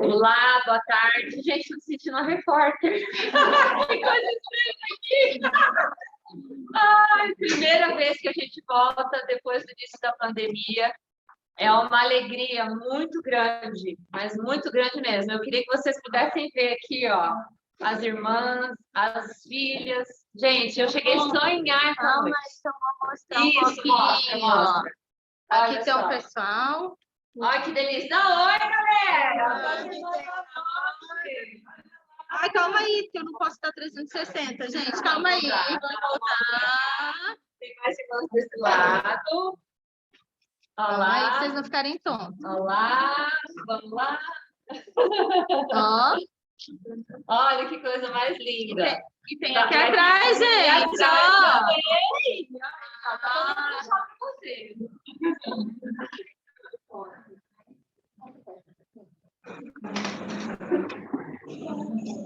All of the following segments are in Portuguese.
Olá, boa tarde. Gente, tô me sentindo uma repórter. Que coisa estranha aqui. Ai, primeira vez que a gente volta depois do início da pandemia. É uma alegria muito grande, mas muito grande mesmo. Eu queria que vocês pudessem ver aqui, ó, as irmãs, as filhas. Gente, eu cheguei a sonhar essa noite. Então vou mostrar um pouquinho. Mostra. Aqui Olha tem só. o pessoal. Olha que delícia. Oi, galera! Ai, calma aí, que eu não posso dar 360, gente. Calma aí, vamos voltar. Tem mais irmãs desse lado. Calma aí, Olá. pra vocês não ficarem tontos. Olá. Vamos lá. Ó. Olha que coisa mais linda. E tem aqui atrás, gente. Ó.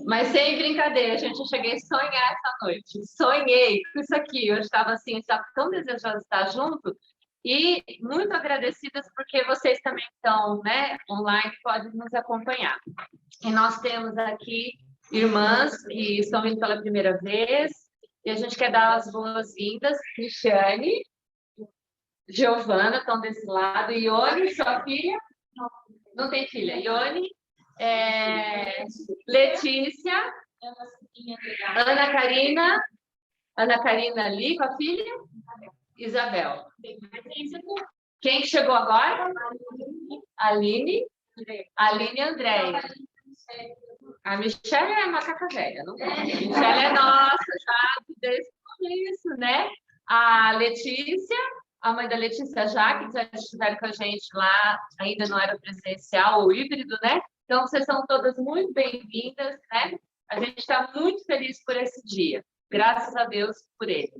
Mas sem brincadeira, gente, eu cheguei a sonhar essa noite. Sonhei com isso aqui. Eu estava assim, estava tão desejosa de estar junto e muito agradecidas porque vocês também estão, né, online, podem nos acompanhar. E nós temos aqui irmãs que estão vindo pela primeira vez e a gente quer dar as boas-vindas. Cristiane, Giovana estão desse lado. Ione, sua filha? Não tem filha. Ione, Letícia, Ana Karina ali com a filha, Isabel. Quem chegou agora? Aline e Andréia. A Michelle é macaca velha, não? A Michelle é nossa, já desde o começo, né? A Letícia, a mãe da Letícia já, que já estiveram com a gente lá, ainda não era presencial ou híbrido, né? Então, vocês são todas muito bem-vindas, né? A gente está muito feliz por esse dia. Graças a Deus por ele.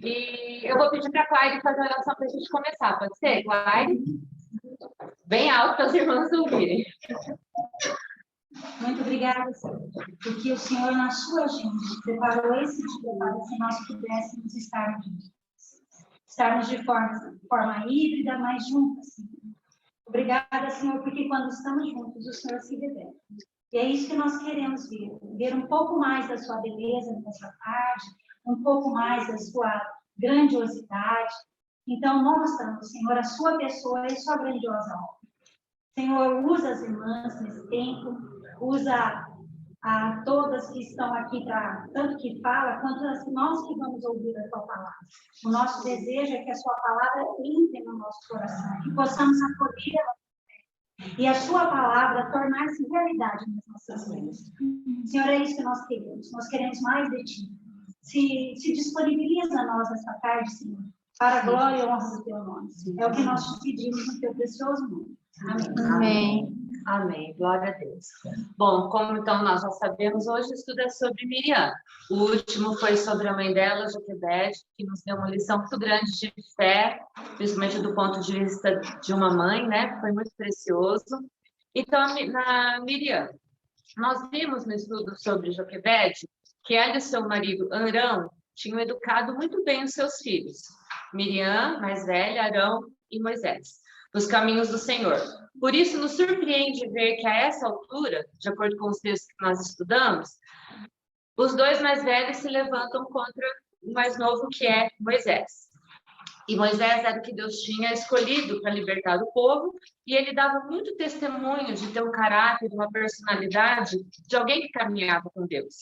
E eu vou pedir para a Claire fazer a oração para a gente começar. Pode ser, Claire? Bem alto para as irmãs ouvirem. Muito obrigada, Senhor, porque o Senhor, na sua agenda, preparou esse dia para que nós pudéssemos estarmos de forma híbrida, mas juntas, Senhor. Obrigada, Senhor, porque quando estamos juntos, o Senhor se revela. E é isso que nós queremos ver um pouco mais da sua beleza nessa tarde, um pouco mais da sua grandiosidade. Então, mostra-nos, Senhor, a sua pessoa e a sua grandiosa obra. Senhor, usa as irmãs nesse tempo, usa a todas que estão aqui, tanto que fala, quanto nós que vamos ouvir a tua palavra. O nosso desejo é que a sua palavra entre no nosso coração, que possamos acolher ela e a sua palavra tornar-se realidade nas nossas vidas. Senhor, é isso que nós queremos. Nós queremos mais de ti. Se disponibiliza a nós essa tarde, Senhor, para a glória e honra do teu nome. É o que nós te pedimos no teu precioso nome. Amém. Amém. Amém. Glória a Deus. Bom, como então nós já sabemos, hoje o estudo é sobre Miriam. O último foi sobre a mãe dela, Joquebede, que nos deu uma lição muito grande de fé, principalmente do ponto de vista de uma mãe, né? Foi muito precioso. Então, na Miriam, nós vimos no estudo sobre Joquebede que ela e seu marido Arão tinham educado muito bem os seus filhos. Miriam, mais velha, Arão e Moisés, nos caminhos do Senhor. Por isso, nos surpreende ver que, a essa altura, de acordo com os textos que nós estudamos, os dois mais velhos se levantam contra o mais novo, que é Moisés. E Moisés era o que Deus tinha escolhido para libertar o povo, e ele dava muito testemunho de ter um caráter, uma personalidade de alguém que caminhava com Deus.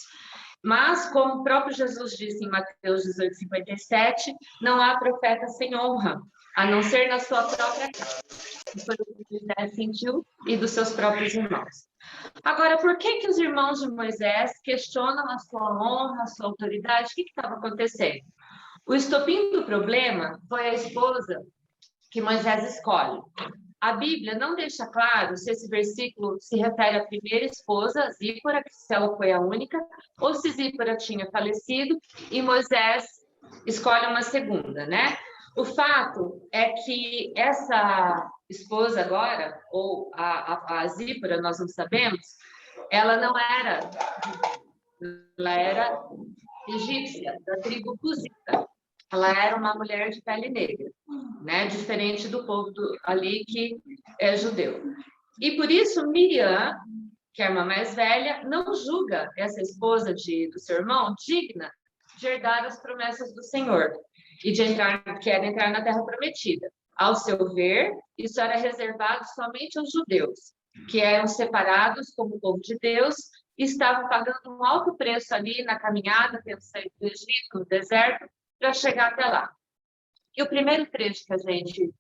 Mas, como o próprio Jesus disse em Mateus 18:57, não há profeta sem honra, a não ser na sua própria casa. Isso foi o que Moisés sentiu e dos seus próprios irmãos. Agora, por que os irmãos de Moisés questionam a sua honra, a sua autoridade? O que estava acontecendo? O estopim do problema foi a esposa que Moisés escolhe. A Bíblia não deixa claro se esse versículo se refere à primeira esposa, Zípora, se ela foi a única, ou se Zípora tinha falecido e Moisés escolhe uma segunda, né? O fato é que essa esposa agora, ou a Zípora, nós não sabemos, ela não era, ela era egípcia, da tribo cusita. Ela era uma mulher de pele negra, né? Diferente do povo ali que é judeu. E por isso Miriam, que é a irmã mais velha, não julga essa esposa do seu irmão digna de herdar as promessas do Senhor e de quer entrar na terra prometida. Ao seu ver, isso era reservado somente aos judeus, que eram separados como povo de Deus e estavam pagando um alto preço ali na caminhada, tendo saído do Egito, no deserto, para chegar até lá. E o primeiro trecho que a gente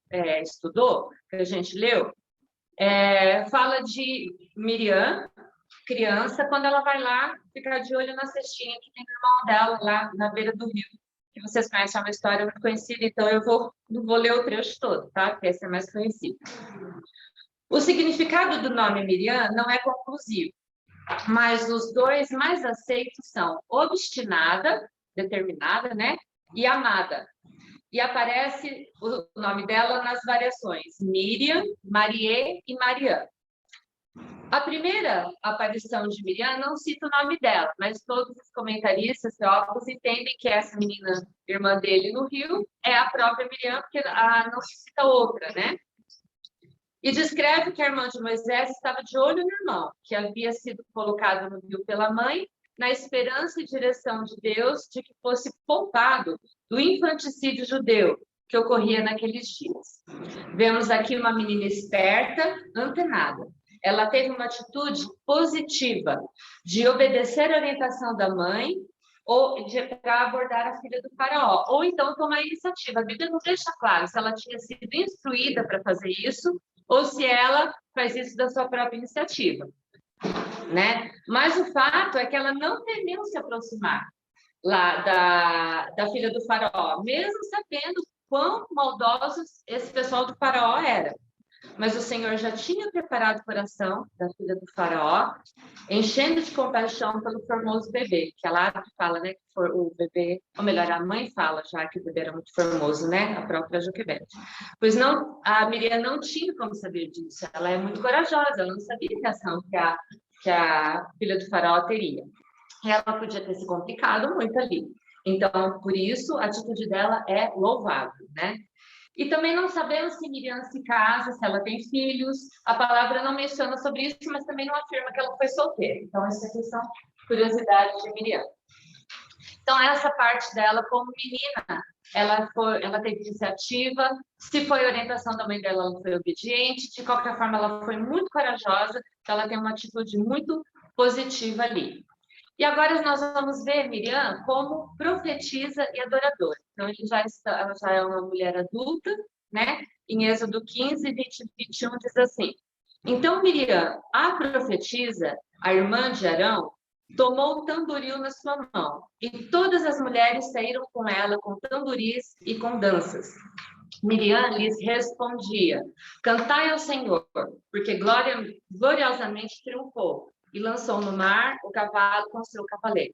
estudou, que a gente leu, fala de Miriam, criança, quando ela vai lá ficar de olho na cestinha que tem no irmão dela, lá na beira do rio, que vocês conhecem, é uma história muito conhecida, então eu não vou ler o trecho todo, tá? Porque esse é mais conhecido. O significado do nome Miriam não é conclusivo, mas os dois mais aceitos são obstinada, determinada, né? E amada. E aparece o nome dela nas variações Miriam, Marie e Mariam. A primeira aparição de Miriam não cita o nome dela, mas todos os comentaristas teólogos entendem que essa menina, irmã dele no rio, é a própria Miriam, porque não se cita outra, né? E descreve que a irmã de Moisés estava de olho no irmão, que havia sido colocado no rio pela mãe, na esperança e direção de Deus de que fosse poupado do infanticídio judeu que ocorria naqueles dias. Vemos aqui uma menina esperta, antenada. Ela teve uma atitude positiva de obedecer a orientação da mãe ou para abordar a filha do faraó, ou então tomar iniciativa. A Bíblia não deixa claro se ela tinha sido instruída para fazer isso ou se ela faz isso da sua própria iniciativa, né? Mas o fato é que ela não temeu se aproximar lá da filha do faraó, mesmo sabendo quão maldosos esse pessoal do faraó era. Mas o Senhor já tinha preparado o coração da filha do faraó, enchendo de compaixão pelo formoso bebê, que ela fala, né, que o bebê, ou melhor, a mãe fala já que o bebê era muito formoso, né, a própria Joquebede. Pois não, a Miriam não tinha como saber disso, ela é muito corajosa, ela não sabia a ação que a filha do faraó teria. E ela podia ter se complicado muito ali. Então, por isso, a atitude dela é louvável, né? E também não sabemos se Miriam se casa, se ela tem filhos. A palavra não menciona sobre isso, mas também não afirma que ela foi solteira. Então, essa aqui são curiosidades de Miriam. Então, essa parte dela, como menina, ela teve iniciativa. Se foi orientação da mãe dela, ela foi obediente. De qualquer forma, ela foi muito corajosa. Ela tem uma atitude muito positiva ali. E agora nós vamos ver Miriam como profetisa e adoradora. Então, ela já é uma mulher adulta, né? Em Êxodo 15, 20 e 21 diz assim: então Miriam, a profetisa, a irmã de Arão, tomou o tamboril na sua mão, e todas as mulheres saíram com ela com tamboris e com danças. Miriam lhes respondia: cantai ao Senhor, porque gloriosamente triunfou, e lançou no mar o cavalo com seu cavaleiro.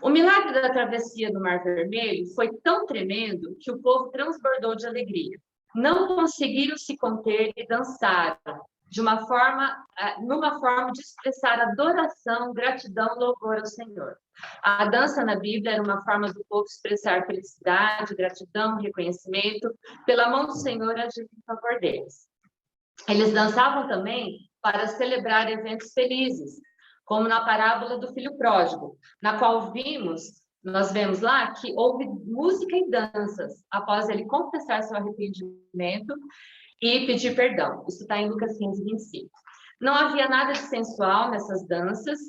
O milagre da travessia do Mar Vermelho foi tão tremendo que o povo transbordou de alegria. Não conseguiram se conter e dançaram numa forma de expressar adoração, gratidão, louvor ao Senhor. A dança na Bíblia era uma forma do povo expressar felicidade, gratidão, reconhecimento pela mão do Senhor agindo em favor deles. Eles dançavam também para celebrar eventos felizes, como na parábola do filho pródigo, na qual nós vemos lá que houve música e danças após ele confessar seu arrependimento e pedir perdão. Isso está em Lucas 15, 25. Não havia nada de sensual nessas danças,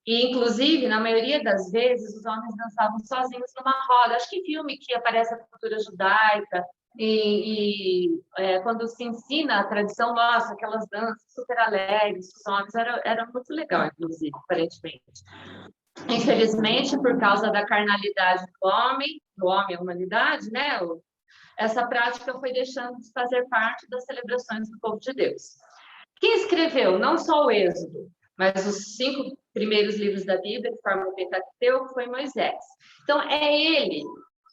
e, inclusive, na maioria das vezes, os homens dançavam sozinhos numa roda. Acho que filme que aparece a cultura judaica, quando se ensina a tradição, nossa, aquelas danças super alegres, os homens, era muito legal, inclusive, aparentemente. Infelizmente, por causa da carnalidade do homem, a humanidade, né? Essa prática foi deixando de fazer parte das celebrações do povo de Deus. Quem escreveu não só o Êxodo, mas os 5 primeiros livros da Bíblia, que formam o Pentateuco, foi Moisés. Então, é ele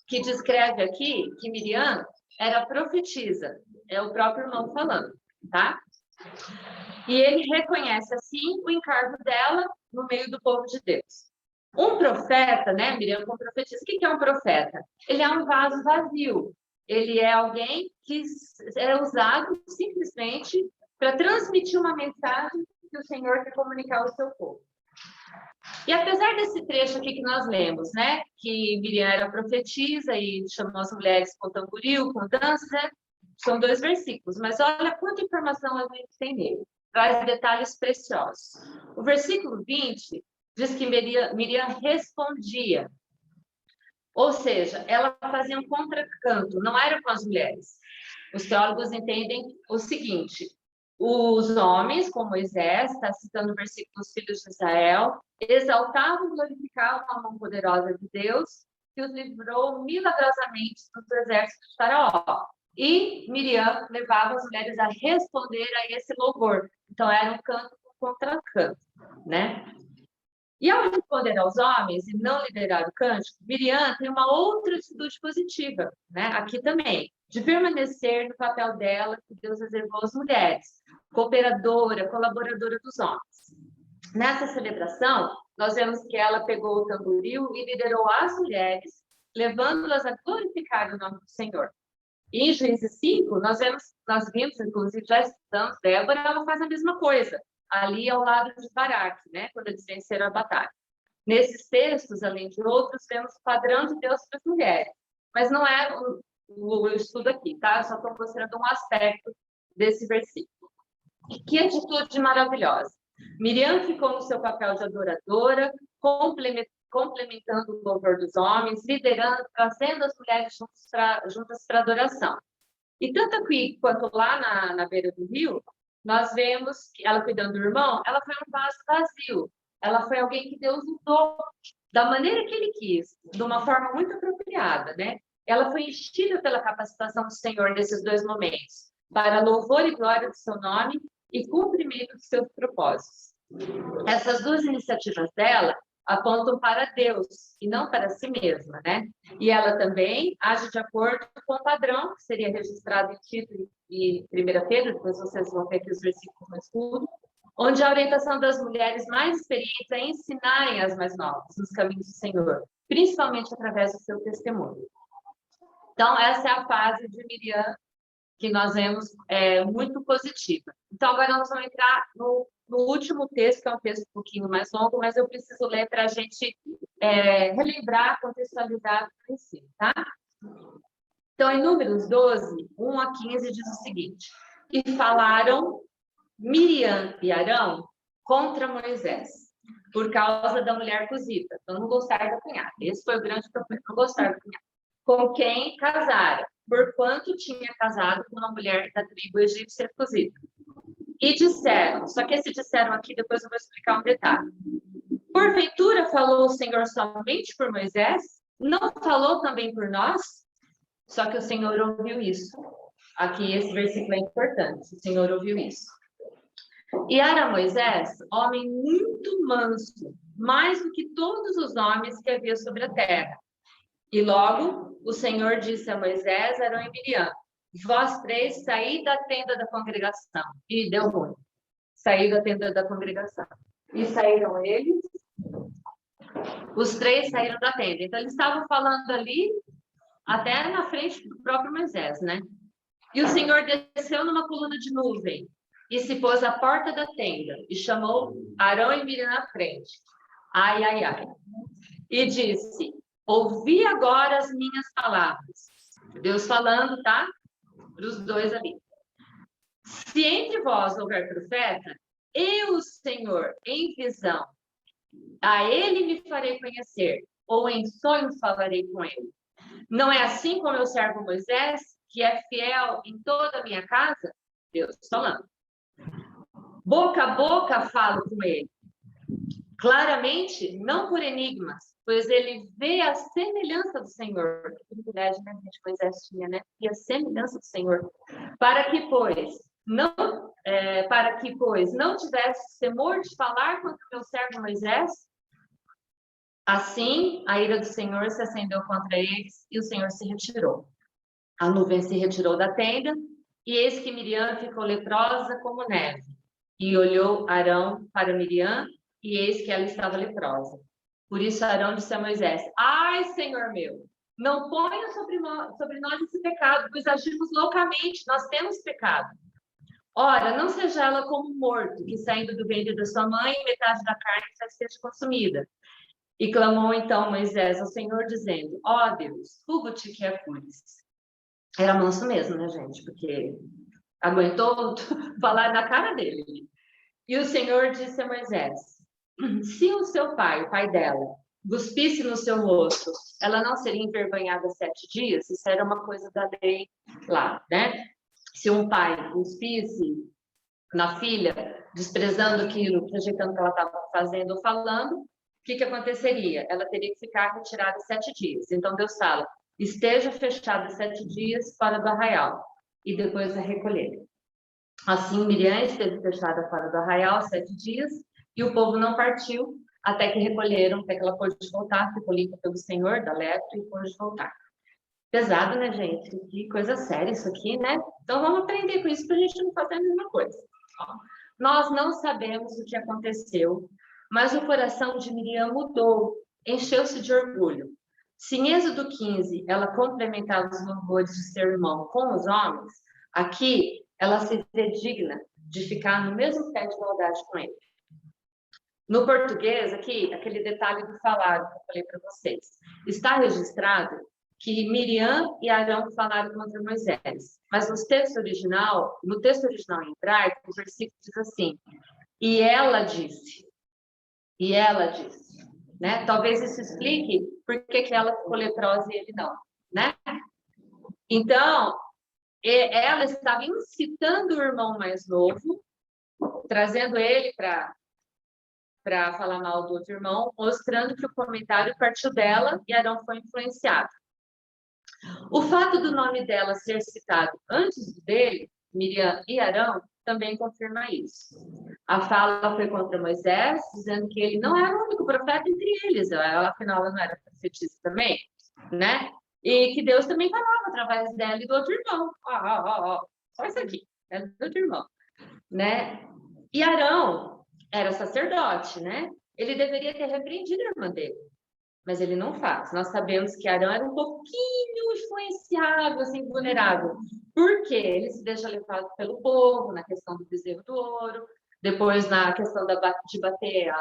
que descreve aqui que Miriam era profetisa, é o próprio irmão falando, tá? E ele reconhece, assim, o encargo dela no meio do povo de Deus. Um profeta, né, Miriam como profetisa, o que é um profeta? Ele é um vaso vazio, ele é alguém que é usado simplesmente para transmitir uma mensagem que o Senhor quer comunicar ao seu povo. E apesar desse trecho aqui que nós lemos, né, que Miriam era profetisa e chamou as mulheres com tamboril, com dança, né? São 2 versículos, mas olha quanta informação a gente tem nele. Traz detalhes preciosos. O versículo 20 diz que Miriam respondia. Ou seja, ela fazia um contracanto, não era com as mulheres. Os teólogos entendem o seguinte: os homens, como Moisés, está citando o versículo dos filhos de Israel, exaltavam e glorificavam a mão poderosa de Deus, que os livrou milagrosamente dos exércitos de Faraó. E Miriam levava as mulheres a responder a esse louvor. Então, era um canto contra canto, né? E ao responder aos homens e não liderar o cântico, Miriam tem uma outra atitude positiva, né? Aqui também, de permanecer no papel dela que Deus reservou às mulheres, cooperadora, colaboradora dos homens. Nessa celebração, nós vemos que ela pegou o tamboril e liderou as mulheres, levando-as a glorificar o nome do Senhor. E em Juízes 5, nós vimos, inclusive, já estudamos, Débora, ela faz a mesma coisa, ali ao lado de Baraque, né, quando eles venceram a batalha. Nesses textos, além de outros, vemos o padrão de Deus para as mulheres. Mas não é o estudo aqui, tá? Eu só estou mostrando um aspecto desse versículo. E que atitude maravilhosa. Miriam ficou no seu papel de adoradora, complementando o louvor dos homens, liderando, trazendo as mulheres juntas para adoração. E tanto aqui quanto lá na beira do rio, nós vemos que ela cuidando do irmão, ela foi um vaso vazio. Ela foi alguém que Deus usou da maneira que Ele quis, de uma forma muito apropriada, né? Ela foi enchida pela capacitação do Senhor nesses 2 momentos, para louvor e glória do seu nome e cumprimento dos seus propósitos. Essas 2 iniciativas dela apontam para Deus e não para si mesma, né? E ela também age de acordo com o padrão que seria registrado em Tito e 1 Pedro, depois vocês vão ver aqui os versículos no estudo, onde a orientação das mulheres mais experientes é ensinarem as mais novas nos caminhos do Senhor, principalmente através do seu testemunho. Então, essa é a fase de Miriam que nós vemos muito positiva. Então, agora nós vamos entrar no último texto, que é um texto um pouquinho mais longo, mas eu preciso ler para a gente relembrar, contextualizar o ensino, tá? Então, em Números 12, 1 a 15, diz o seguinte: e falaram Miriam e Arão contra Moisés, por causa da mulher cozida, então não gostar da cunhada. Esse foi o grande problema, não gostar da cunhada. Com quem casara, porquanto tinha casado com uma mulher da tribo egípcia cozida. E disseram, só que esse disseram aqui, depois eu vou explicar um detalhe. Porventura falou o Senhor somente por Moisés? Não falou também por nós? Só que o Senhor ouviu isso. Aqui esse versículo é importante, o Senhor ouviu isso. E era Moisés, homem muito manso, mais do que todos os homens que havia sobre a terra. E logo o Senhor disse a Moisés, Arão e Miriam: vós 3 saí da tenda da congregação. E deu ruim. Saiu da tenda da congregação. E saíram eles. Os 3 saíram da tenda. Então, eles estavam falando ali, até na frente do próprio Moisés, né? E o Senhor desceu numa coluna de nuvem e se pôs à porta da tenda e chamou Arão e Miriam na frente. Ai, ai, ai. E disse: ouvi agora as minhas palavras. Deus falando, tá? Para os 2 ali. Se entre vós houver profeta, eu, Senhor, em visão, a ele me farei conhecer, ou em sonhos falarei com ele. Não é assim com meu servo Moisés, que é fiel em toda a minha casa? Deus falando. Boca a boca falo com ele. Claramente, não por enigmas, pois ele vê a semelhança do Senhor. Que privilégio, né, gente? Moisés tinha, né? E a semelhança do Senhor. Para que, pois, não tivesse temor de falar contra o meu servo Moisés, assim a ira do Senhor se acendeu contra eles e o Senhor se retirou. A nuvem se retirou da tenda e eis que Miriam ficou leprosa como neve. E olhou Arão para Miriam e eis que ela estava leprosa. Por isso Arão disse a Moisés: ai, Senhor meu, não ponha sobre nós esse pecado, pois agimos loucamente, nós temos pecado. Ora, não seja ela como um morto, que saindo do ventre da sua mãe, metade da carne já esteja consumida. E clamou então Moisés ao Senhor, dizendo: Ó Deus, rugo-te que a cures. Era manso mesmo, né, gente? Porque aguentou falar na cara dele. E o Senhor disse a Moisés: se o seu pai, o pai dela, cuspisse no seu rosto, ela não seria envergonhada 7 dias? Isso era uma coisa da lei lá, né? Se um pai cuspisse na filha, desprezando aquilo, rejeitando o que ela estava fazendo ou falando, o que aconteceria? Ela teria que ficar retirada 7 dias. Então Deus fala: esteja fechada 7 dias fora do arraial, e depois a recolher. Assim, Miriam esteve fechada fora do arraial 7 dias, e o povo não partiu, até que recolheram, até que ela pôde voltar, ficou limpa pelo Senhor da lepra e pôde voltar. Pesado, né, gente? Que coisa séria isso aqui, né? Então, vamos aprender com isso para a gente não fazer a mesma coisa. Nós não sabemos o que aconteceu, mas o coração de Miriam mudou, encheu-se de orgulho. Se em Êxodo 15 ela complementava os louvores de seu irmão com os homens, aqui ela se vê digna de ficar no mesmo pé de igualdade com ele. No português, aqui, aquele detalhe do falado que eu falei para vocês, está registrado que Miriam e Arão falaram contra Moisés. Mas no texto original em hebraico, o versículo diz assim: e ela disse, né? Talvez isso explique por que ela ficou leprosa e ele não, né? Então, ela estava incitando o irmão mais novo, trazendo ele para falar mal do outro irmão, mostrando que o comentário partiu dela e Arão foi influenciado. O fato do nome dela ser citado antes dele, Miriam e Arão, também confirma isso. A fala foi contra Moisés, dizendo que ele não era o único profeta entre eles, afinal ela não era profetisa também, né? E que Deus também falava através dela e do outro irmão. Só isso aqui, é do outro irmão, né? E Arão era sacerdote, né? Ele deveria ter repreendido a irmã dele, mas ele não faz. Nós sabemos que Arão era um pouquinho influenciável, assim, vulnerável. Por quê? Ele se deixa levado pelo povo, na questão do bezerro do ouro, depois na questão de bater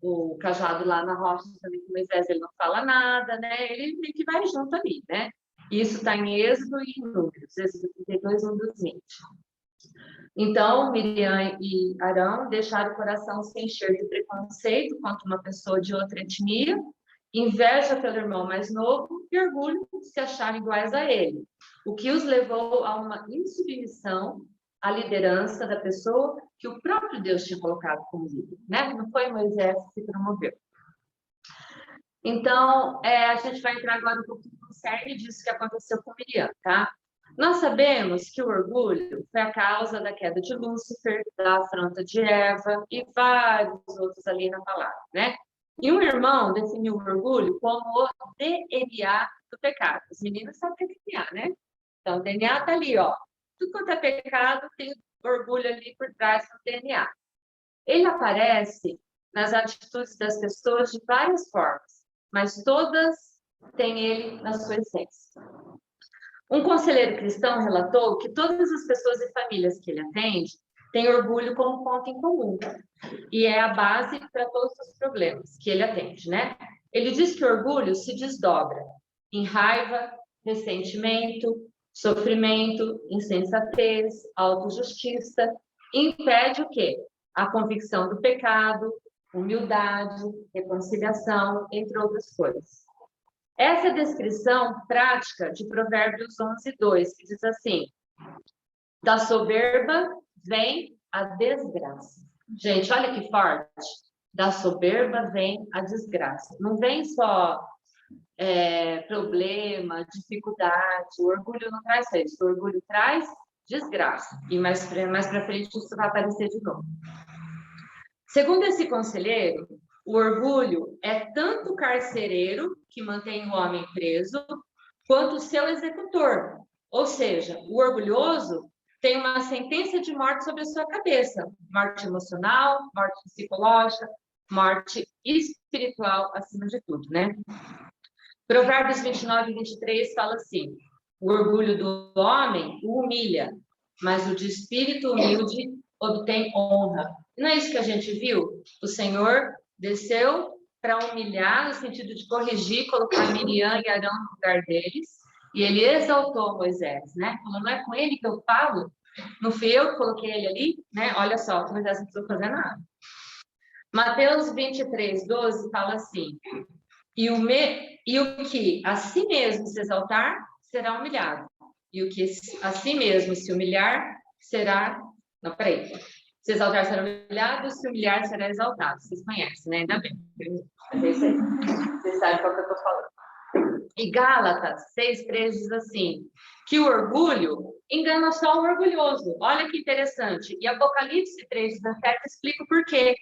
o cajado lá na rocha, também com Moisés, ele não fala nada, né? Ele meio que vai junto ali, né? Isso está em Êxodo e em Números, Êxodo 32, 1 dos 20. Então, Miriam e Arão deixaram o coração se encher de preconceito contra uma pessoa de outra etnia, inveja pelo irmão mais novo e orgulho de se acharem iguais a ele, o que os levou a uma insubmissão à liderança da pessoa que o próprio Deus tinha colocado como líder, né? Não foi Moisés que se promoveu. Então, a gente vai entrar agora um pouquinho no cerne disso que aconteceu com Miriam, tá? Nós sabemos que o orgulho foi a causa da queda de Lúcifer, da afronta de Eva e vários outros ali na palavra, né? E um irmão definiu o orgulho como o DNA do pecado. Os meninos sabem o que é DNA, né? Então, o DNA está ali, ó. Tudo quanto é pecado tem orgulho ali por trás do DNA. Ele aparece nas atitudes das pessoas de várias formas, mas todas têm ele na sua essência. Um conselheiro cristão relatou que todas as pessoas e famílias que ele atende têm orgulho como ponto em comum, e é a base para todos os problemas que ele atende, né? Ele diz que o orgulho se desdobra em raiva, ressentimento, sofrimento, insensatez, autojustiça, e impede o quê? A convicção do pecado, humildade, reconciliação, entre outras coisas. Essa descrição prática de Provérbios 11:2, que diz assim: da soberba vem a desgraça. Gente, olha que forte. Da soberba vem a desgraça. Não vem só problema, dificuldade. O orgulho não traz isso. O orgulho traz desgraça. E mais para frente isso vai aparecer de novo. Segundo esse conselheiro, o orgulho é tanto o carcereiro, que mantém o homem preso, quanto o seu executor. Ou seja, o orgulhoso tem uma sentença de morte sobre a sua cabeça. Morte emocional, morte psicológica, morte espiritual, acima de tudo, né? Provérbios 29 e 23 fala assim: o orgulho do homem o humilha, mas o de espírito humilde obtém honra. Não é isso que a gente viu? O Senhor desceu para humilhar, no sentido de corrigir, colocar Miriam e Arão no lugar deles, e ele exaltou Moisés, né? Falou, não é com ele que eu falo? Não fui eu que coloquei ele ali? Né? Olha só, Moisés não precisou fazer nada. Mateus 23, 12 fala assim, e o que a si mesmo se exaltar, será humilhado. E o que a si mesmo se humilhar, será... Não, peraí. Se exaltar, será humilhado, se humilhar, será exaltado. Vocês conhecem, né? Ainda bem. Vocês sabem qual que eu estou falando. E Gálatas 6,3 diz assim, que o orgulho engana só o orgulhoso. Olha que interessante. E Apocalipse 3,17 explica o porquê.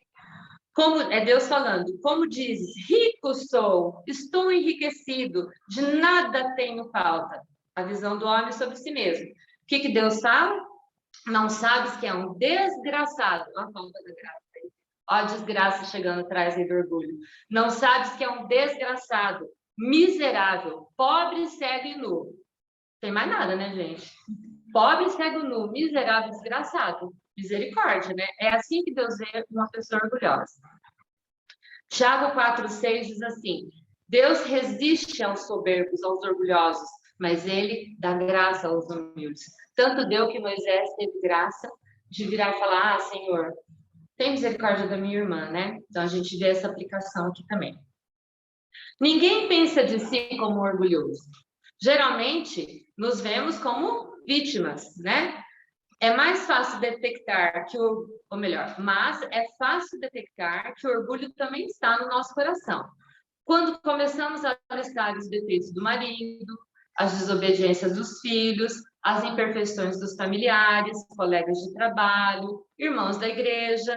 Como é Deus falando, como dizes, rico sou, estou enriquecido, de nada tenho falta. A visão do homem sobre si mesmo. O que Deus fala? Não sabes que é um desgraçado. A falta da graça. Ó, a desgraça chegando atrás aí do orgulho. Não sabes que é um desgraçado, miserável, pobre, cego e nu. Tem mais nada, né, gente? Pobre, cego, nu, miserável, desgraçado. Misericórdia, né? É assim que Deus vê uma pessoa orgulhosa. Tiago 4,6 diz assim, Deus resiste aos soberbos, aos orgulhosos, mas ele dá graça aos humildes. Tanto deu que Moisés teve graça de virar e falar, Senhor, tem misericórdia da minha irmã, né? Então a gente vê essa aplicação aqui também. Ninguém pensa de si como orgulhoso. Geralmente, nos vemos como vítimas, né? É mais fácil detectar que mas é fácil detectar que o orgulho também está no nosso coração. Quando começamos a listar os defeitos do marido, as desobediências dos filhos, as imperfeições dos familiares, colegas de trabalho, irmãos da igreja,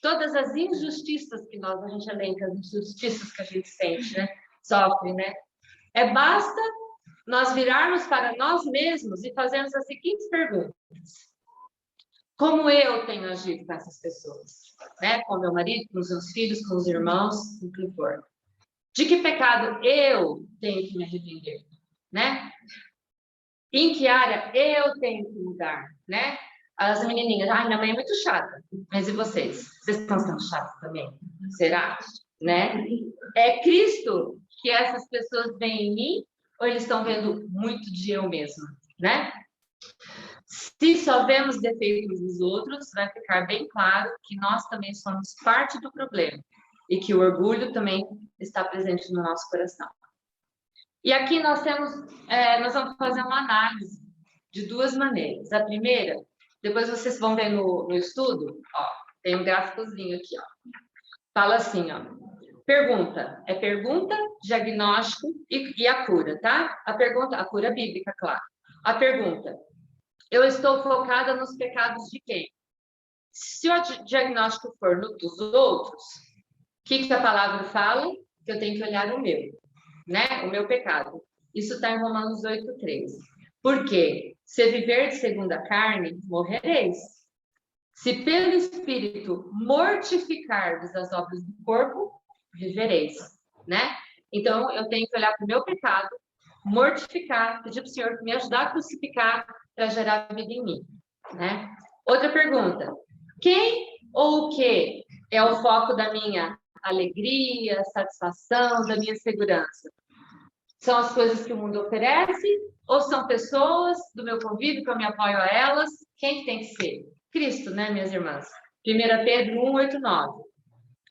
todas as injustiças que a gente elenca, as injustiças que a gente sente, né? Sofre, né? Basta nós virarmos para nós mesmos e fazermos as seguintes perguntas. Como eu tenho agido com essas pessoas? Né? Com meu marido, com os meus filhos, com os irmãos, com o que for. De que pecado eu tenho que me arrepender? Né? Em que área eu tenho que mudar? Né? As menininhas, minha mãe é muito chata. Mas e vocês? Vocês estão sendo chatos também? Será? Né? É Cristo que essas pessoas veem em mim ou eles estão vendo muito de eu mesma? Né? Se só vemos defeitos dos outros, vai ficar bem claro que nós também somos parte do problema e que o orgulho também está presente no nosso coração. E aqui nós vamos fazer uma análise de duas maneiras. A primeira, depois vocês vão ver no estudo, ó, tem um gráficozinho aqui, ó. Fala assim, ó. Pergunta, diagnóstico e a cura, tá? A cura bíblica, claro. A pergunta, eu estou focada nos pecados de quem? Se o diagnóstico for dos outros, o que a palavra fala? Que eu tenho que olhar o meu, né? O meu pecado. Isso está em Romanos 8,3. Por quê? Se viver segundo a carne, morrereis. Se pelo Espírito mortificardes as obras do corpo, vivereis, né? Então, eu tenho que olhar para o meu pecado, mortificar, pedir para o Senhor me ajudar a crucificar para gerar vida em mim, né? Outra pergunta. Quem ou o que é o foco da minha alegria, satisfação, da minha segurança? São as coisas que o mundo oferece ou são pessoas do meu convívio que eu me apoio a elas? Quem tem que ser? Cristo, né, minhas irmãs? 1 Pedro 1,8,9.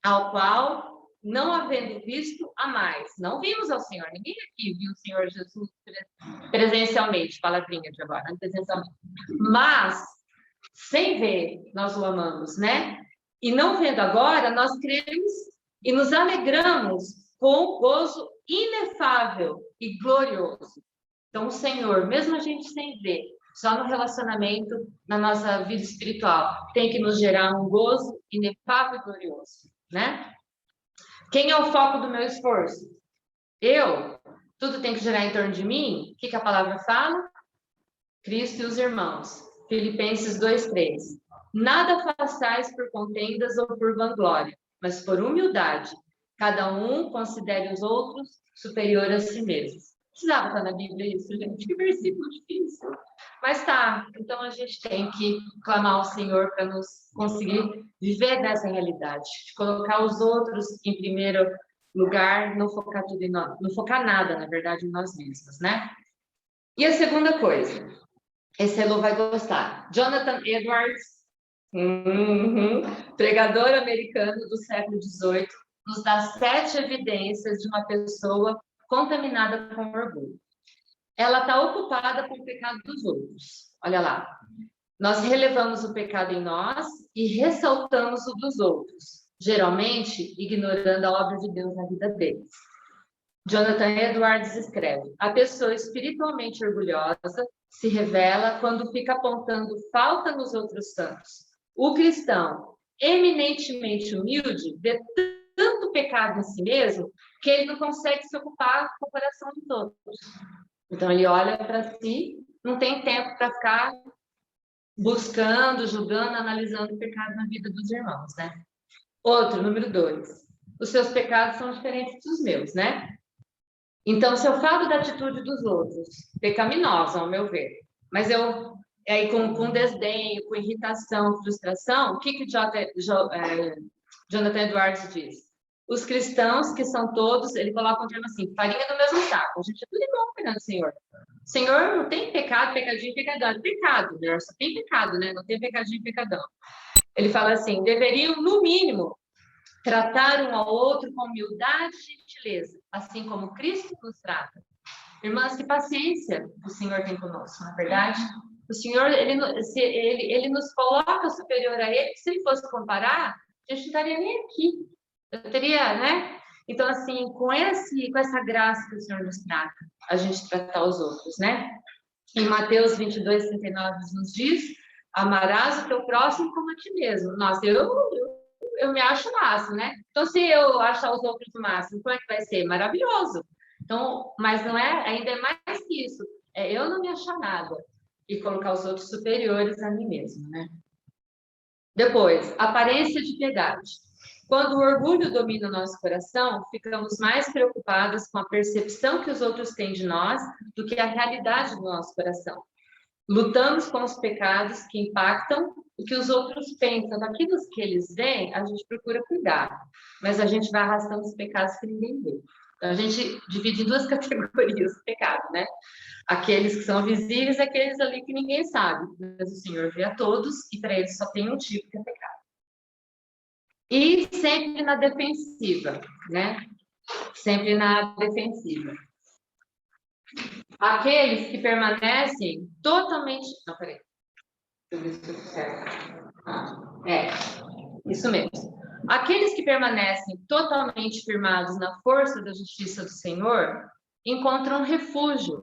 Ao qual, não havendo visto, amais. Não vimos ao Senhor. Ninguém aqui viu o Senhor Jesus presencialmente, palavrinha de agora, presencialmente. Mas, sem ver, nós o amamos, né? E não vendo agora, nós cremos e nos alegramos com um gozo inefável e glorioso. Então, o Senhor, mesmo a gente sem ver, só no relacionamento, na nossa vida espiritual, tem que nos gerar um gozo inefável e glorioso, né? Quem é o foco do meu esforço? Eu? Tudo tem que girar em torno de mim? O que a palavra fala? Cristo e os irmãos. Filipenses 2,3. Nada façais por contendas ou por vanglória, mas por humildade. Cada um considere os outros superior a si mesmo. Precisava estar na Bíblia isso, gente, que versículo difícil. Mas tá, então a gente tem que clamar ao Senhor para nos conseguir viver dessa realidade, de colocar os outros em primeiro lugar, não focar tudo em nós, não focar nada, na verdade, em nós mesmos, né? E a segunda coisa, esse Elô vai gostar. Jonathan Edwards, pregador americano do século XVIII, nos dá 7 evidências de uma pessoa contaminada com orgulho. Ela está ocupada com o pecado dos outros. Olha lá. Nós relevamos o pecado em nós e ressaltamos o dos outros, geralmente ignorando a obra de Deus na vida deles. Jonathan Edwards escreve: a pessoa espiritualmente orgulhosa se revela quando fica apontando falta nos outros santos. O cristão eminentemente humilde vê tanto pecado em si mesmo que ele não consegue se ocupar com o coração dos outros. Então, ele olha para si, não tem tempo para ficar buscando, julgando, analisando o pecado na vida dos irmãos, né? Outro, número 2. Os seus pecados são diferentes dos meus, né? Então, se eu falo da atitude dos outros, pecaminosa, ao meu ver, mas eu, aí com desdenho, com irritação, frustração, o que Jonathan Edwards diz? Os cristãos, que são todos, ele coloca um termo assim, farinha do mesmo saco. A gente é tudo igual perante o Senhor. O Senhor não tem pecado, pecadinho, pecadão. É pecado, né? Só tem pecado, né? Não tem pecadinho, pecadão. Ele fala assim, deveriam, no mínimo, tratar um ao outro com humildade e gentileza, assim como Cristo nos trata. Irmãs, que paciência o Senhor tem conosco, não é verdade? O Senhor, ele nos coloca superior a Ele, que se Ele fosse comparar, a gente não estaria nem aqui. Eu teria, né? Então, assim, com essa graça que o Senhor nos trata, a gente tratar os outros, né? Em Mateus 22, 39, nos diz, amarás o teu próximo como a ti mesmo. Nossa, eu me acho máximo, né? Então, se eu achar os outros o máximo, como é que vai ser? Maravilhoso. Então, mas não é, ainda é mais que isso. É eu não me achar nada e colocar os outros superiores a mim mesmo, né? Depois, aparência de piedade. Quando o orgulho domina o nosso coração, ficamos mais preocupados com a percepção que os outros têm de nós do que a realidade do nosso coração. Lutamos com os pecados que impactam o que os outros pensam. Daquilo que eles veem, a gente procura cuidar, mas a gente vai arrastando os pecados que ninguém vê. Então, a gente divide em 2 categorias o pecado, né? Aqueles que são visíveis e aqueles ali que ninguém sabe. Mas o Senhor vê a todos e para eles só tem um tipo que é pecado. E sempre na defensiva, né? Sempre na defensiva. Aqueles que permanecem totalmente... Não, peraí. Isso mesmo. Aqueles que permanecem totalmente firmados na força da justiça do Senhor encontram refúgio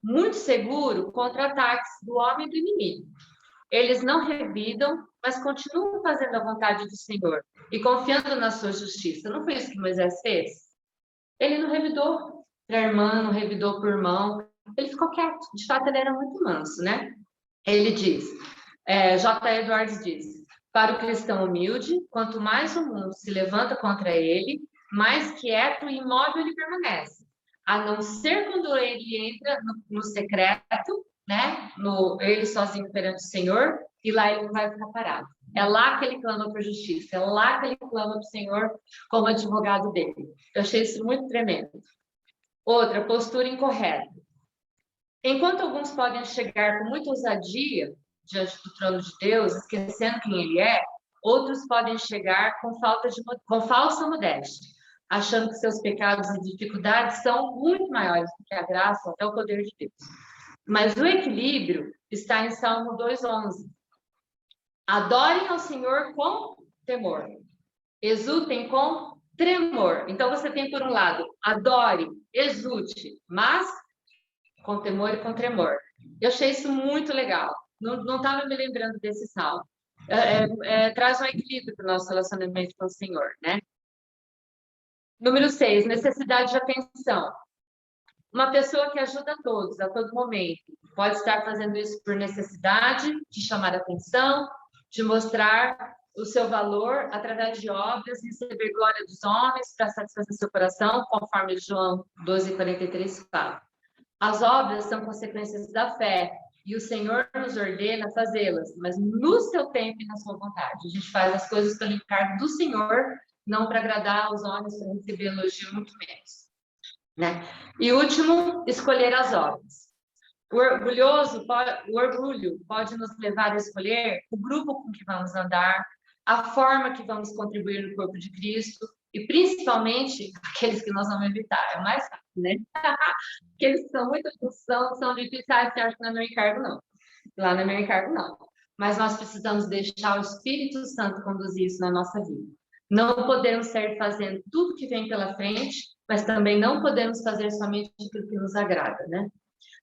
muito seguro contra ataques do homem e do inimigo. Eles não revidam, mas continuam fazendo a vontade do Senhor e confiando na sua justiça. Não foi isso que Moisés fez? Ele não revidou para a irmã, não revidou para o irmão. Ele ficou quieto. De fato, ele era muito manso, né? Ele diz, J. Edwards diz, para o cristão humilde, quanto mais o mundo se levanta contra ele, mais quieto e imóvel ele permanece. A não ser quando ele entra no secreto, né? Ele sozinho perante o Senhor, e lá ele não vai ficar parado. É lá que ele clama por justiça, é lá que ele clama para o Senhor como advogado dele. Eu achei isso muito tremendo. Outra, postura incorreta. Enquanto alguns podem chegar com muita ousadia diante do trono de Deus, esquecendo quem ele é, outros podem chegar com falsa modéstia, achando que seus pecados e dificuldades são muito maiores do que a graça, até o poder de Deus. Mas o equilíbrio está em Salmo 2:11. Adorem ao Senhor com temor, exultem com tremor. Então você tem, por um lado, adore, exulte, mas com temor e com tremor. Eu achei isso muito legal. Não estava me lembrando desse salmo. Traz um equilíbrio para o nosso relacionamento com o Senhor, né? Número 6, necessidade de atenção. Uma pessoa que ajuda a todos, a todo momento, pode estar fazendo isso por necessidade de chamar a atenção, de mostrar o seu valor através de obras, receber glória dos homens para satisfazer seu coração, conforme João 12:43 fala. As obras são consequências da fé, e o Senhor nos ordena fazê-las, mas no seu tempo e na sua vontade. A gente faz as coisas pelo encargo do Senhor, não para agradar aos homens, para receber elogio, muito menos. Né? E último, escolher as obras. O orgulho pode nos levar a escolher o grupo com que vamos andar, a forma que vamos contribuir no corpo de Cristo, e principalmente aqueles que nós vamos evitar. É mais fácil, né? Aqueles que são muito são difíceis, você acha que não é meu encargo, não. Lá não é meu encargo, não. Mas nós precisamos deixar o Espírito Santo conduzir isso na nossa vida. Não podemos sair fazendo tudo que vem pela frente, mas também não podemos fazer somente aquilo que nos agrada, né?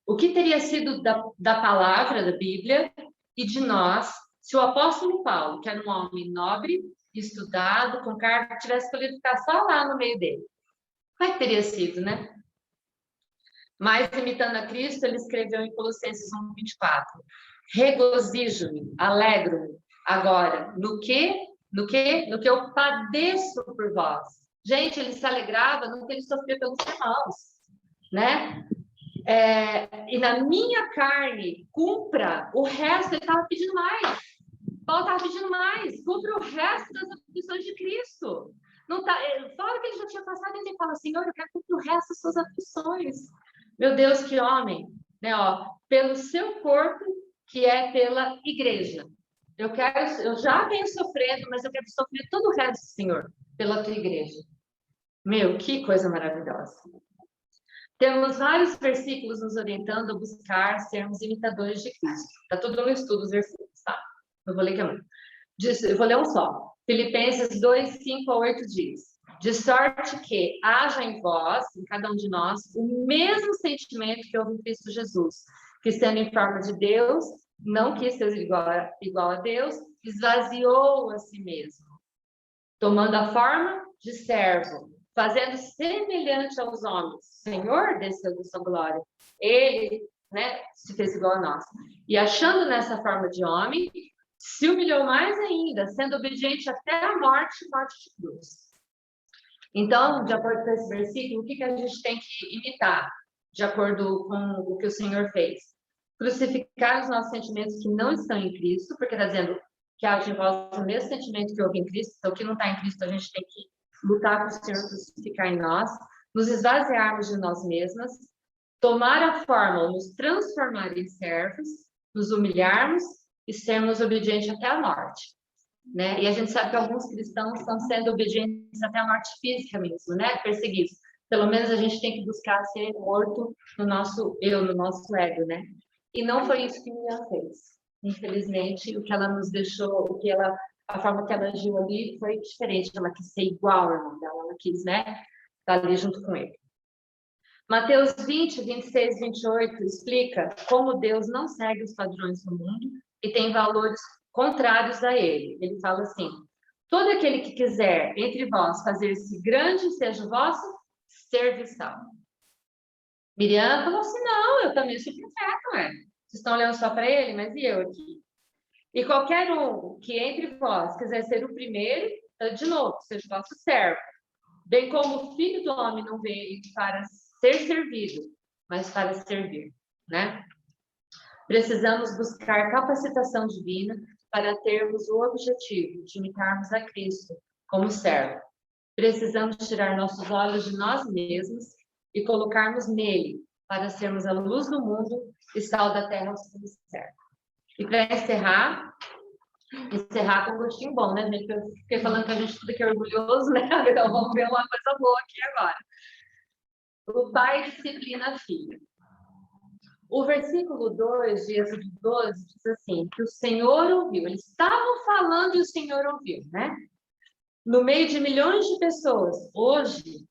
O que teria sido da palavra, da Bíblia, e de nós, se o apóstolo Paulo, que era um homem nobre, estudado, com cargo, tivesse escolhido ficar só lá no meio dele? Como é que teria sido, né? Mas, imitando a Cristo, ele escreveu em Colossenses 1:24, regozijo-me, alegro-me, agora, no que eu padeço por vós. Gente, ele se alegrava no que ele sofreu pelos irmãos, né? E na minha carne, cumpra o resto, ele estava pedindo mais. Paulo estava pedindo mais, cumpra o resto das aflições de Cristo. Não tá, fora que ele já tinha passado, ele fala, Senhor, eu quero cumprir o resto das suas aflições. Meu Deus, que homem, né? Ó, pelo seu corpo, que é pela igreja. Eu já venho sofrendo, mas eu quero sofrer todo o resto, Senhor, pela tua igreja. Meu, que coisa maravilhosa. Temos vários versículos nos orientando a buscar sermos imitadores de Cristo. Está tudo no estudo, os versículos, tá? Não vou ler que é muito. Eu vou ler um só. Filipenses 2:5-8 diz: de sorte que haja em vós, em cada um de nós, o mesmo sentimento que houve em Cristo Jesus, que sendo em forma de Deus, não quis ser igual a Deus, esvaziou a si mesmo, tomando a forma de servo, fazendo semelhante aos homens. Senhor desceu da sua glória. Ele, né, se fez igual a nós. E achando nessa forma de homem, se humilhou mais ainda, sendo obediente até a morte de cruz. Então, de acordo com esse versículo, o que a gente tem que imitar, de acordo com o que o Senhor fez? Crucificar os nossos sentimentos que não estão em Cristo, porque está dizendo que haja em vós o mesmo sentimento que houve em Cristo, então o que não está em Cristo a gente tem que lutar para o Senhor crucificar em nós, nos esvaziarmos de nós mesmas, tomar a forma, nos transformar em servos, nos humilharmos e sermos obedientes até a morte, né? E a gente sabe que alguns cristãos estão sendo obedientes até a morte física mesmo, né? Perseguidos. Pelo menos a gente tem que buscar ser morto no nosso eu, no nosso ego, né? E não foi isso que Miriam fez. Infelizmente, o que ela nos deixou, a forma que ela agiu ali foi diferente. Ela quis ser igual ao irmão dela, ela quis, né, estar ali junto com ele. Mateus 20:26-28 explica como Deus não segue os padrões do mundo e tem valores contrários a ele. Ele fala assim: todo aquele que quiser entre vós fazer-se grande, seja o vosso serviçal. Miriam falou assim: não, eu também sou profeta, ué. Vocês estão olhando só para ele, mas e eu aqui? E qualquer um que entre vós quiser ser o primeiro, de novo, seja o vosso servo. Bem como o Filho do Homem não veio para ser servido, mas para servir, né? Precisamos buscar capacitação divina para termos o objetivo de imitarmos a Cristo como servo. Precisamos tirar nossos olhos de nós mesmos e colocarmos nele para sermos a luz do mundo e sal da terra ao seu servo. E para encerrar com um gostinho bom, né, gente? Eu fiquei falando que a gente tudo aqui é orgulhoso, né? Então vamos ver uma coisa boa aqui agora. O pai disciplina a filha. O versículo 2 de Êxodo 12 diz assim, que o Senhor ouviu. Eles estavam falando e o Senhor ouviu, né? No meio de milhões de pessoas, hoje,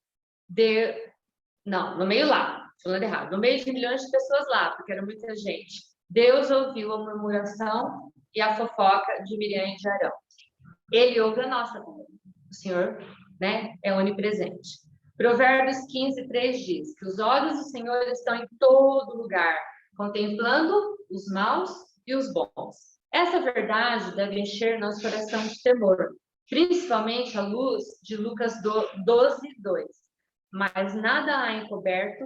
no meio lá, falando errado, no meio de milhões de pessoas lá, porque era muita gente, Deus ouviu a murmuração e a fofoca de Miriam e de Arão. Ele ouve a nossa também. O Senhor, né, é onipresente. Provérbios 15:3 diz que os olhos do Senhor estão em todo lugar, contemplando os maus e os bons. Essa verdade deve encher nosso coração de temor, principalmente à luz de Lucas 12:2. Mas nada há encoberto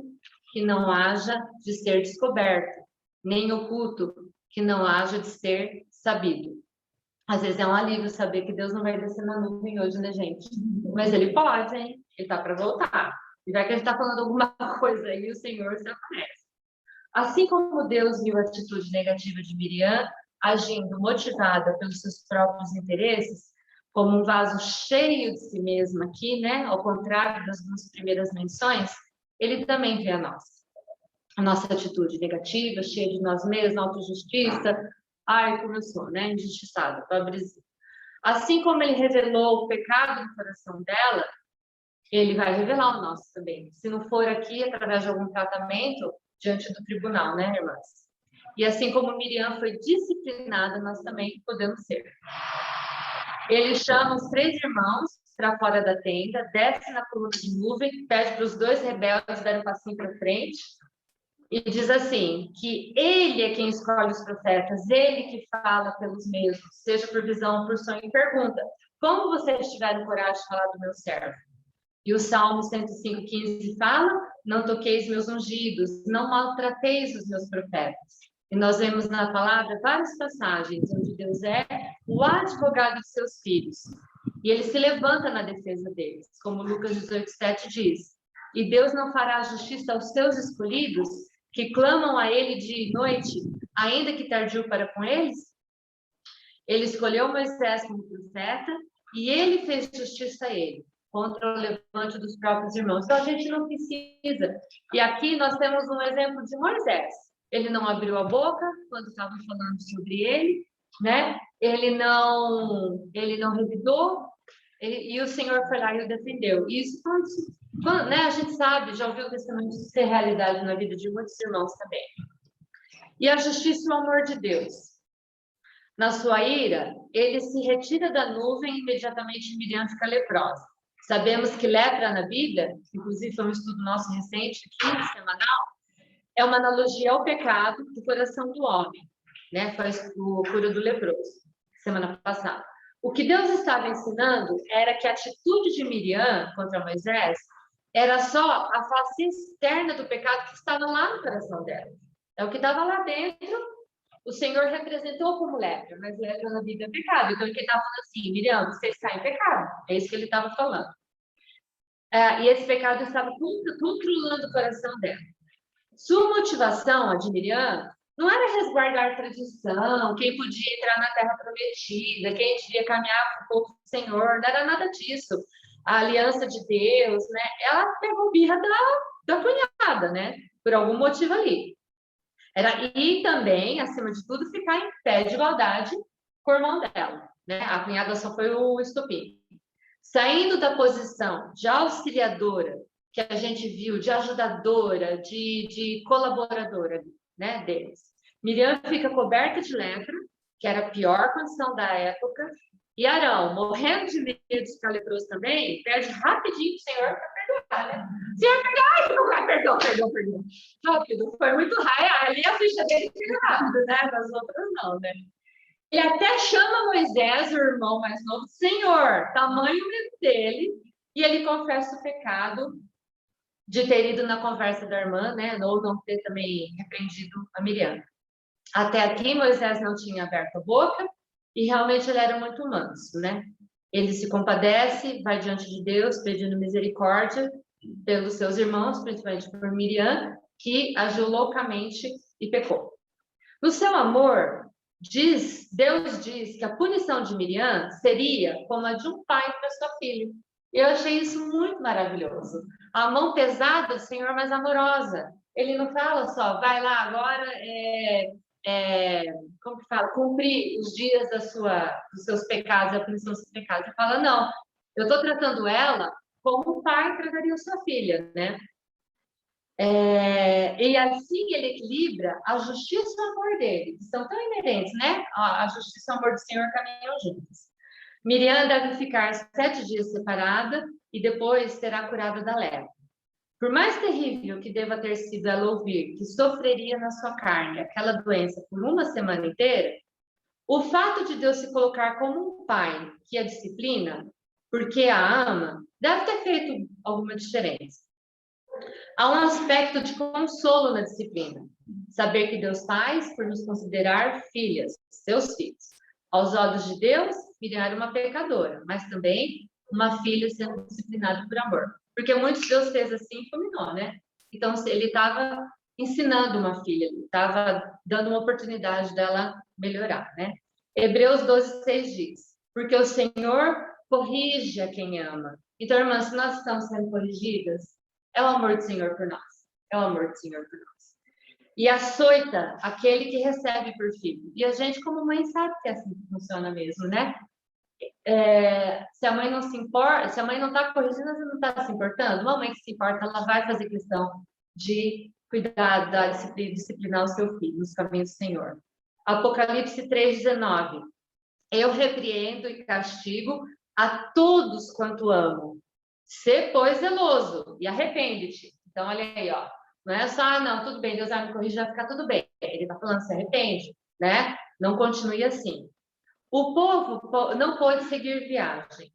que não haja de ser descoberto, nem oculto, que não haja de ser sabido. Às vezes é um alívio saber que Deus não vai descer na nuvem hoje, né, gente? Mas ele pode, hein? Ele tá para voltar. E vai que a gente está falando alguma coisa aí, o Senhor se aparece. Assim como Deus viu a atitude negativa de Miriam, agindo motivada pelos seus próprios interesses, como um vaso cheio de si mesma aqui, né? Ao contrário das duas primeiras menções, ele também vê a nossa atitude negativa, cheia de nós mesmos, autojustiça. Ai, como eu sou, né? Injustiçada, pobrezinha. Assim como ele revelou o pecado no coração dela, ele vai revelar o nosso também. Se não for aqui, através de algum tratamento, diante do tribunal, né, irmãs? E assim como Miriam foi disciplinada, nós também podemos ser. Ele chama os 3 irmãos para fora da tenda, desce na coluna de nuvem, pede para os 2 rebeldes darem um passinho para frente, e diz assim, que ele é quem escolhe os profetas, ele que fala pelos mesmos, seja por visão, por sonho, e pergunta, como vocês tiveram coragem de falar do meu servo? E o Salmo 105:15 fala, não toqueis meus ungidos, não maltrateis os meus profetas. E nós vemos na palavra várias passagens onde Deus é o advogado de seus filhos. E ele se levanta na defesa deles, como Lucas 18:7 diz. E Deus não fará justiça aos seus escolhidos, que clamam a ele dia e noite, ainda que tardio para com eles? Ele escolheu Moisés como profeta e ele fez justiça a ele, contra o levante dos próprios irmãos. Então, a gente não precisa. E aqui nós temos um exemplo de Moisés. Ele não abriu a boca quando estavam falando sobre ele, né? Ele não revidou, e o Senhor foi lá e o defendeu. E isso, né, a gente sabe, já ouviu o testemunho de ser realidade na vida de muitos irmãos também. E a justiça e o amor de Deus. Na sua ira, ele se retira da nuvem e imediatamente Miriam fica leprosa. Sabemos que lepra na Bíblia, inclusive foi um estudo nosso recente, aqui, semanal, é uma analogia ao pecado do coração do homem, né? Foi o cura do leproso, semana passada. O que Deus estava ensinando era que a atitude de Miriam contra Moisés era só a face externa do pecado que estava lá no coração dela. É o que estava lá dentro, o Senhor representou como lepra, mas lepra na Bíblia é pecado. Então, ele estava falando assim, Miriam, você está em pecado. É isso que ele estava falando. E esse pecado estava controlando o coração dela. Sua motivação, a de Miriam, não era resguardar a tradição, quem podia entrar na terra prometida, quem devia caminhar com o povo do Senhor, não era nada disso. A aliança de Deus, né? Ela pegou birra da cunhada, né? Por algum motivo ali. E também, acima de tudo, ficar em pé de igualdade com o irmão dela, né? A cunhada só foi o estopim. Saindo da posição de auxiliadora, que a gente viu, de ajudadora, de colaboradora, né, deles. Miriam fica coberta de lepra, que era a pior condição da época, e Arão, morrendo de medo de ficar leproso também, pede rapidinho o Senhor para perdoar, né? Senhor, perdoa, perdão. Rápido, foi muito rápido. Ali a ficha dele fica rápido, né? Nas outras não, né? Ele até chama Moisés, o irmão mais novo, Senhor, tamanho medo dele, e ele confessa o pecado de ter ido na conversa da irmã, né? Ou não ter também repreendido a Miriam. Até aqui, Moisés não tinha aberto a boca, e realmente ele era muito manso, né? Ele se compadece, vai diante de Deus, pedindo misericórdia pelos seus irmãos, principalmente por Miriam, que agiu loucamente e pecou. No seu amor, Deus diz que a punição de Miriam seria como a de um pai para sua filha. Eu achei isso muito maravilhoso. A mão pesada do Senhor, mas amorosa. Ele não fala só, vai lá agora, como que fala? Cumprir os dias dos seus pecados, a punição dos seus pecados. Ele fala, não, eu estou tratando ela como o pai trataria sua filha, né? E assim ele equilibra a justiça e o amor dele, que são tão inerentes, né? A justiça e o amor do Senhor caminham juntos. Miriam deve ficar 7 dias separada e depois será curada da lepra. Por mais terrível que deva ter sido ela ouvir que sofreria na sua carne aquela doença por uma semana inteira, o fato de Deus se colocar como um pai que a disciplina, porque a ama, deve ter feito alguma diferença. Há um aspecto de consolo na disciplina. Saber que Deus faz por nos considerar filhas, seus filhos. Aos olhos de Deus, Miriam era uma pecadora, mas também uma filha sendo disciplinada por amor. Porque muitos Deus fez assim e fulminou, né? Então, ele estava ensinando uma filha, estava dando uma oportunidade dela melhorar, né? Hebreus 12:6 diz: porque o Senhor corrige a quem ama. Então, irmãs, se nós estamos sendo corrigidas, é o amor do Senhor por nós. É o amor do Senhor por nós. E açoita aquele que recebe por filho. E a gente, como mãe, sabe que é assim que funciona mesmo, né? Se a mãe não se importa, se a mãe não está corrigindo, ela não está se importando. Uma mãe que se importa, ela vai fazer questão de cuidar, da disciplinar o seu filho nos caminhos do Senhor. Apocalipse 3:19. Eu repreendo e castigo a todos quanto amo. Sê, pois, zeloso e arrepende-te. Então, olha aí, ó. Não é só, não, tudo bem, Deus vai me corrigir, vai ficar tudo bem. Ele está falando, se arrepende, né? Não continue assim. O povo não pôde seguir viagem.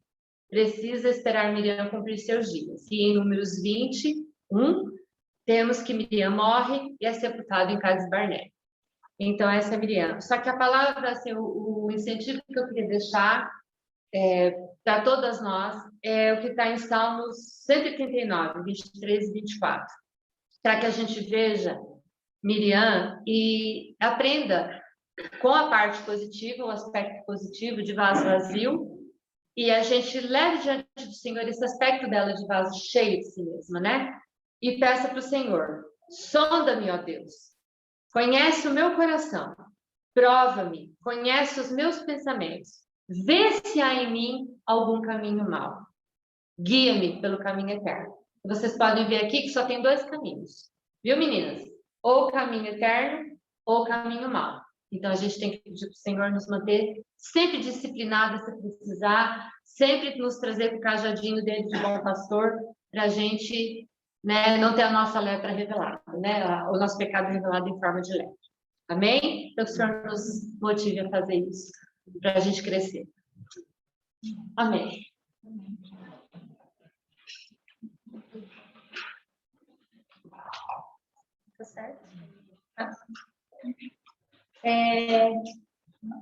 Precisa esperar Miriam cumprir seus dias. E em Números 21, temos que Miriam morre e é sepultada em Cades Barnea. Então, essa é Miriam. Só que a palavra, assim, o incentivo que eu queria deixar para todas nós é o que está em Salmos 139, 23 e 24. Para que a gente veja Miriam e aprenda com a parte positiva, o aspecto positivo de vaso vazio, e a gente leve diante do Senhor esse aspecto dela de vaso cheio de si mesma, né? E peça para o Senhor: sonda-me, ó Deus, conhece o meu coração, prova-me, conhece os meus pensamentos, vê se há em mim algum caminho mau, guia-me pelo caminho eterno. Vocês podem ver aqui que só tem 2 caminhos, viu, meninas? Ou o caminho eterno ou o caminho mau. Então, a gente tem que pedir para o Senhor nos manter sempre disciplinadas, se precisar, sempre nos trazer para o cajadinho dele de bom pastor, para a gente, né, não ter a nossa lepra revelada, né, o nosso pecado revelado em forma de lepra. Amém? Então, que o Senhor nos motive a fazer isso, para a gente crescer. Amém. Tá certo?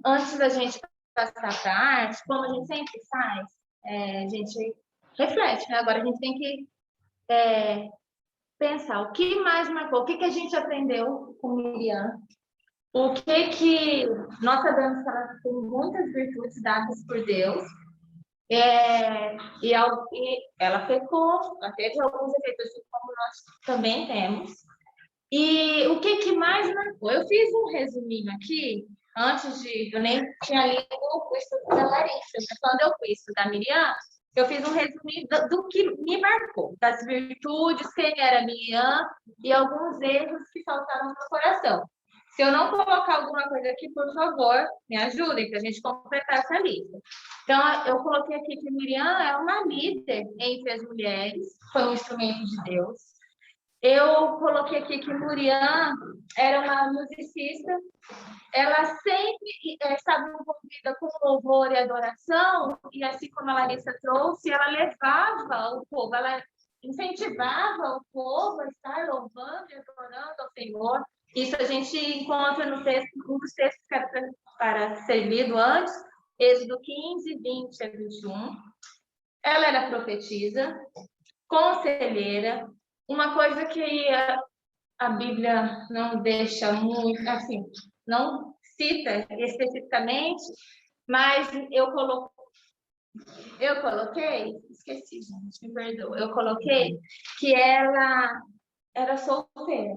Antes da gente passar para a arte, como a gente sempre faz, a gente reflete, né? Agora a gente tem que pensar o que mais marcou, o que a gente aprendeu com Miriam, o que nós sabemos que ela tem muitas virtudes dadas por Deus, e ela pecou, ela teve alguns efeitos, como nós também temos. E o que mais marcou? Eu fiz um resuminho aqui, eu nem tinha lido o estudo da Larissa, mas quando eu fui estudar Miriam, eu fiz um resuminho do que me marcou, das virtudes, quem era Miriam e alguns erros que faltaram no meu coração. Se eu não colocar alguma coisa aqui, por favor, me ajudem para a gente completar essa lista. Então, eu coloquei aqui que Miriam é uma líder entre as mulheres, foi um instrumento de Deus. Eu coloquei aqui que Miriam era uma musicista, ela sempre estava envolvida com louvor e adoração, e assim como a Larissa trouxe, ela levava o povo, ela incentivava o povo a estar louvando e adorando ao Senhor. Isso a gente encontra no texto, um dos textos que era para ser lido antes, Êxodo 15, 20 a 21. Ela era profetisa, conselheira, uma coisa que a Bíblia não deixa muito, assim, não cita especificamente, mas eu coloquei, esqueci, gente, me perdoa, eu coloquei que ela era solteira.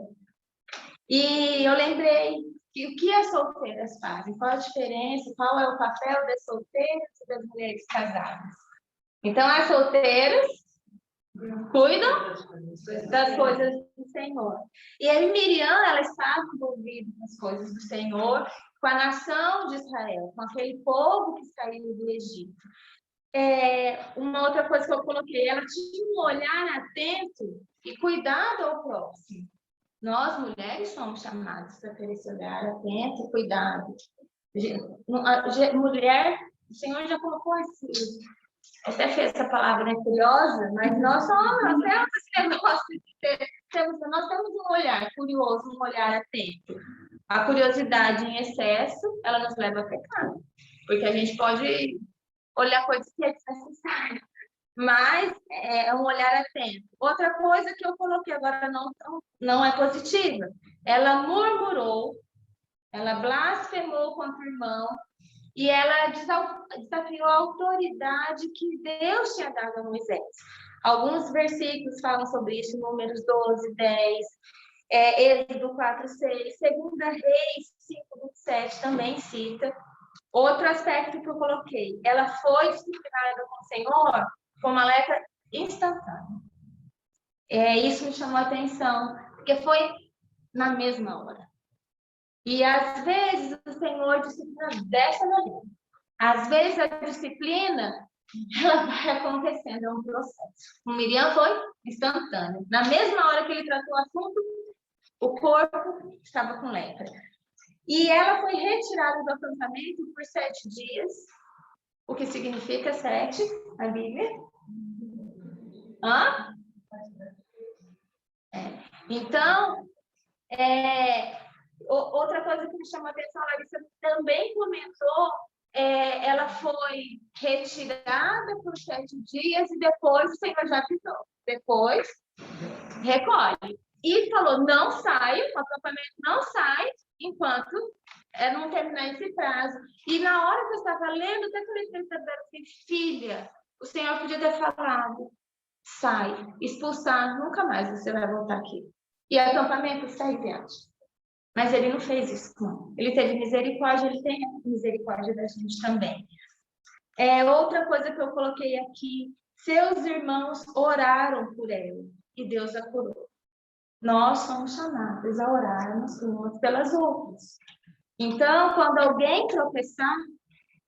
E eu lembrei que o que as solteiras fazem, qual a diferença, qual é o papel das solteiras e das mulheres casadas. Então, as solteiras cuidam das coisas do Senhor. E a Miriam, ela estava envolvida nas coisas do Senhor, com a nação de Israel, com aquele povo que saiu do Egito. Uma outra coisa que eu coloquei, ela tinha um olhar atento e cuidado ao próximo. Nós, mulheres, somos chamadas para ter esse olhar atento e cuidado. Mulher, o Senhor já colocou até fez essa palavra, né, curiosa, mas nós temos esse negócio de nós temos um olhar curioso, um olhar atento. A curiosidade em excesso, ela nos leva a pecar, porque a gente pode olhar coisas que é desnecessário, mas é um olhar atento. Outra coisa que eu coloquei agora não é positiva, ela murmurou, ela blasfemou contra o irmão, e ela desafiou a autoridade que Deus tinha dado a Moisés. Alguns versículos falam sobre isso, Números 12, 10, Êxodo 4, 6, 2 Reis 5, 27 também cita. Outro aspecto que eu coloquei, ela foi disciplinada com o Senhor com uma letra instantânea. Isso me chamou a atenção, porque foi na mesma hora. E às vezes o Senhor disciplina dessa maneira. Às vezes a disciplina, ela vai acontecendo, é um processo. O Miriam foi instantâneo. Na mesma hora que ele tratou o assunto, o corpo estava com lepra. E ela foi retirada do acampamento por 7 dias. O que significa 7 na Bíblia? Então, outra coisa que me chamou a atenção, a Larissa também comentou, ela foi retirada por 7 dias e depois o Senhor já avisou. Depois, recolhe. E falou, não saia, o acampamento não sai enquanto não terminar esse prazo. E na hora que eu estava lendo, até falei para Isabela assim, filha, o Senhor podia ter falado, sai, expulsar, nunca mais você vai voltar aqui. E acampamento, sai viagem. Mas ele não fez isso, não. Ele teve misericórdia, ele tem misericórdia da gente também. Outra coisa que eu coloquei aqui, seus irmãos oraram por ela e Deus a curou. Nós somos chamados a orarmos umas pelas outras. Então, quando alguém tropeçar,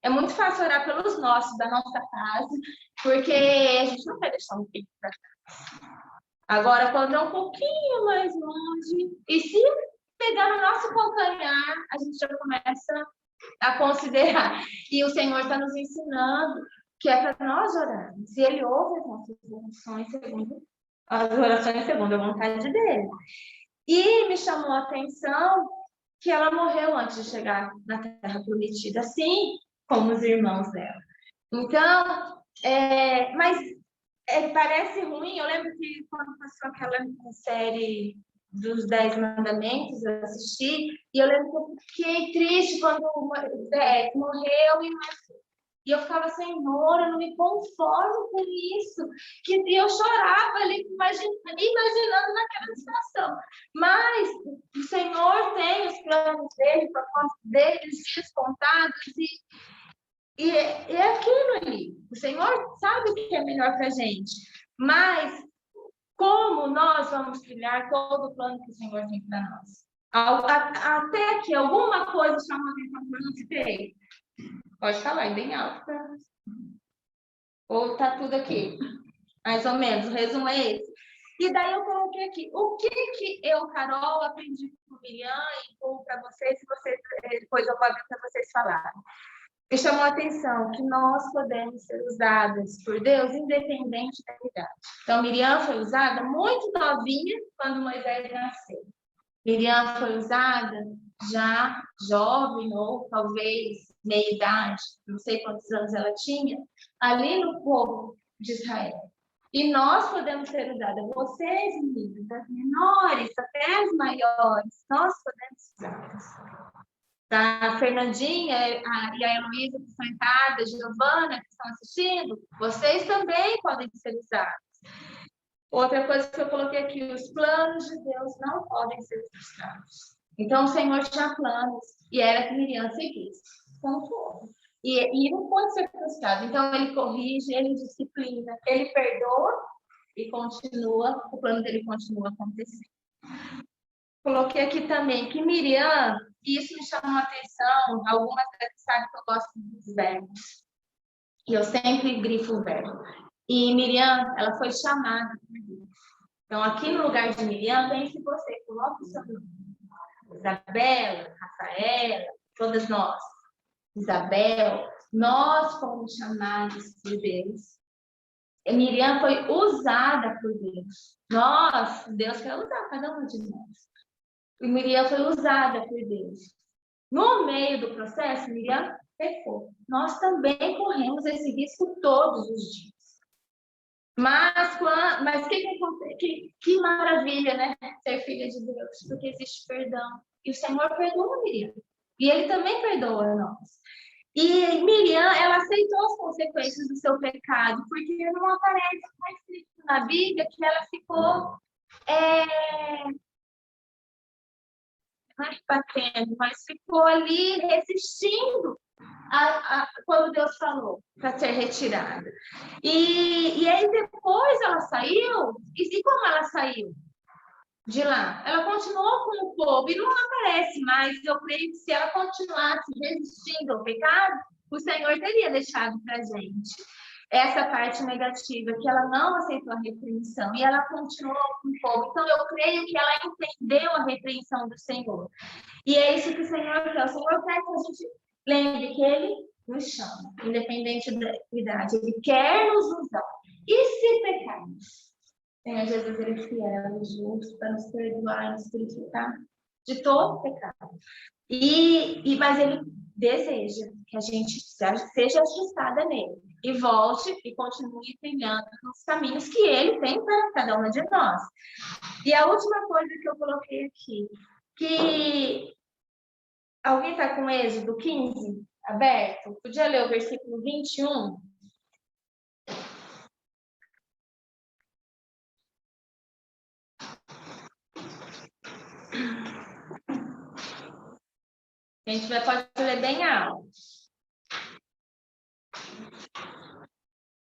é muito fácil orar pelos nossos, da nossa casa, porque a gente não vai deixar um filho para trás. Agora, quando é um pouquinho mais longe, e se pegar no nosso calcanhar, a gente já começa a considerar. E o Senhor está nos ensinando que é para nós orarmos. E Ele ouve as nossas orações segundo a vontade dEle. E me chamou a atenção que ela morreu antes de chegar na Terra Prometida, assim como os irmãos dela. Então, mas parece ruim. Eu lembro que quando passou aquela série dos 10 Mandamentos, eu assisti, e eu lembro que eu fiquei triste quando morreu e eu ficava, Senhor, eu não me conformo com isso. E eu chorava ali, imaginando naquela situação. Mas o Senhor tem os planos dele, propósitos dele, os dias contados, e é aquilo ali. O Senhor sabe o que é melhor para a gente. Mas como nós vamos trilhar todo o plano que o Senhor tem para nós? Até que alguma coisa chamou a atenção para não ter. Pode falar, é bem alto. Ou está tudo aqui? Mais ou menos, o resumo é esse. E daí eu coloquei aqui, o que eu, Carol, aprendi com o Miriam e para vocês, depois eu vou abrir para vocês falarem. Me chamou a atenção que nós podemos ser usadas por Deus independente da idade. Então, Miriam foi usada muito novinha quando Moisés nasceu. Miriam foi usada já jovem ou talvez meia idade, não sei quantos anos ela tinha, ali no povo de Israel. E nós podemos ser usadas, vocês, meninas, as menores até as maiores, nós podemos usá-las. A Fernandinha e a Heloísa que estão em casa, a Giovana que estão assistindo, vocês também podem ser usados. Outra coisa que eu coloquei aqui, os planos de Deus não podem ser frustrados. Então, o Senhor tinha planos e era que Miriam seguisse. Então, foi. E não pode ser frustrado. Então, ele corrige, ele disciplina, ele perdoa e continua, o plano dele continua acontecendo. Coloquei aqui também que Miriam, isso me chamou a atenção, algumas vezes sabem que eu gosto dos verbos. E eu sempre grifo o verbo. E Miriam, ela foi chamada por Deus. Então, aqui no lugar de Miriam, pense você, coloque o seu nome. Isabela, Rafaela, todas nós. Isabel, Nós fomos chamados por Deus. Miriam foi usada por Deus. Deus quer usar cada um de nós. E Miriam foi usada por Deus. No meio do processo, Miriam pecou. Nós também corremos esse risco todos os dias. Mas o que acontece? Que maravilha, né? Ser filha de Deus, porque existe perdão. E o Senhor perdoa Miriam. E Ele também perdoa nós. E Miriam, ela aceitou as consequências do seu pecado, porque não aparece, está escrito na Bíblia que ela ficou batendo, mas ficou ali resistindo quando Deus falou para ser retirada. E aí depois ela saiu, e como ela saiu de lá? Ela continuou com o povo e não aparece mais. Eu creio que se ela continuasse resistindo ao pecado, o Senhor teria deixado para a gente essa parte negativa, que ela não aceitou a repreensão e ela continuou com o povo. Então, eu creio que ela entendeu a repreensão do Senhor. E é isso que o Senhor quer. O Senhor quer que a gente lembre que Ele nos chama, independente da idade. Ele quer nos usar. E se pecarmos? Senhor Jesus, Ele é fiel e justo para nos perdoar e nos purificar de todo pecado. Mas Ele deseja que a gente seja ajustada nele e volte e continue trilhando nos caminhos que Ele tem para cada uma de nós. E a última coisa que eu coloquei aqui, que alguém está com Êxodo 15 aberto? Podia ler o versículo 21? A gente pode ler bem alto.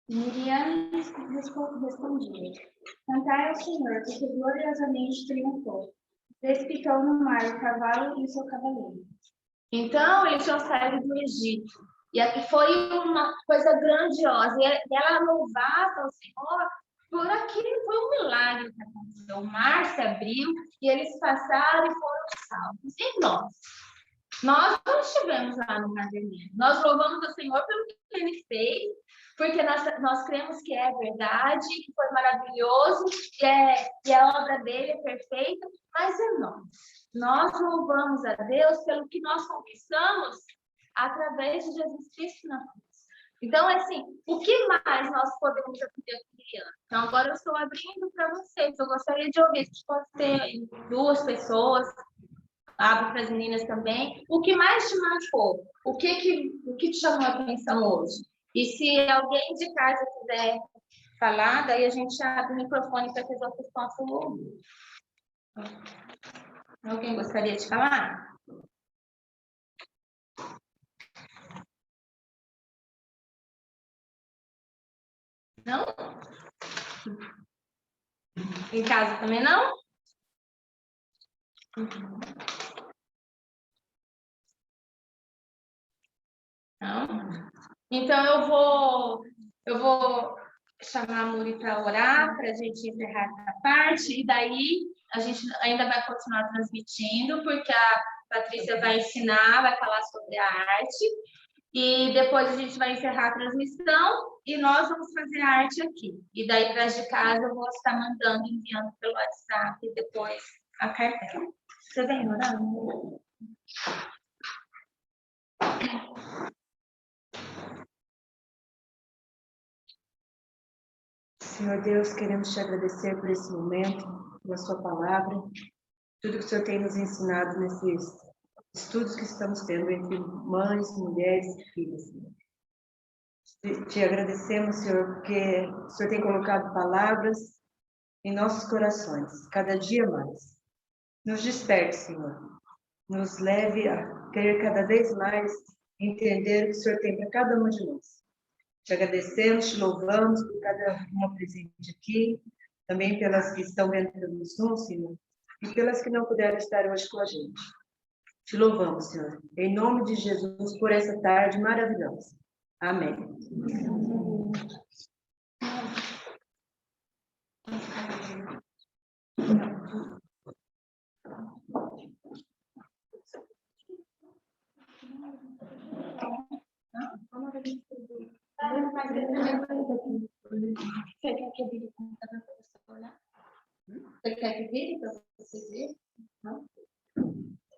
Miriam respondia: Cantai ao Senhor, porque gloriosamente triunfou. Precipitou no mar o cavalo e o seu cavaleiro. Então, eles tinham saído do Egito. E aqui foi uma coisa grandiosa. E ela louvava o Senhor por aquilo. Foi um milagre que aconteceu. O mar se abriu e eles passaram e foram salvos. E nós? Nós não estivemos lá no Mar Vermelho. Nós louvamos o Senhor pelo que Ele fez, porque nós cremos que é verdade, que foi maravilhoso, e a obra dele é perfeita, mas é nós. Nós louvamos a Deus pelo que nós conquistamos através de Jesus Cristo na cruz. Então, assim, o que mais nós podemos aprender com Miriam? Então, agora eu estou abrindo para vocês. Eu gostaria de ouvir, se pode ter 2 pessoas, abro para as meninas também. O que mais te marcou? O que te chamou a atenção hoje? E se alguém de casa quiser falar, daí a gente abre o microfone para que as outras possam ouvir. Alguém gostaria de falar? Não? Em casa também não? Não? Então eu vou chamar a Muri para orar, para a gente encerrar essa parte, e daí a gente ainda vai continuar transmitindo, porque a Patrícia vai ensinar, vai falar sobre a arte, e depois a gente vai encerrar a transmissão e nós vamos fazer a arte aqui. E daí para as de casa eu vou estar mandando, enviando pelo WhatsApp e depois a cartela. Você vem orando? Senhor Deus, queremos te agradecer por esse momento, pela sua palavra, tudo que o Senhor tem nos ensinado nesses estudos que estamos tendo entre mães, mulheres e filhas. Te agradecemos, Senhor, porque o Senhor tem colocado palavras em nossos corações, cada dia mais. Nos desperte, Senhor. Nos leve a querer cada vez mais entender o que o Senhor tem para cada uma de nós. Te agradecemos, te louvamos por cada uma presente aqui, também pelas que estão vendo pelo Zoom, Senhor, e pelas que não puderam estar hoje com a gente. Te louvamos, Senhor, em nome de Jesus, por essa tarde maravilhosa. Amém. que eu vire o computador para você olhar? Você quer que vire para você ver? Não?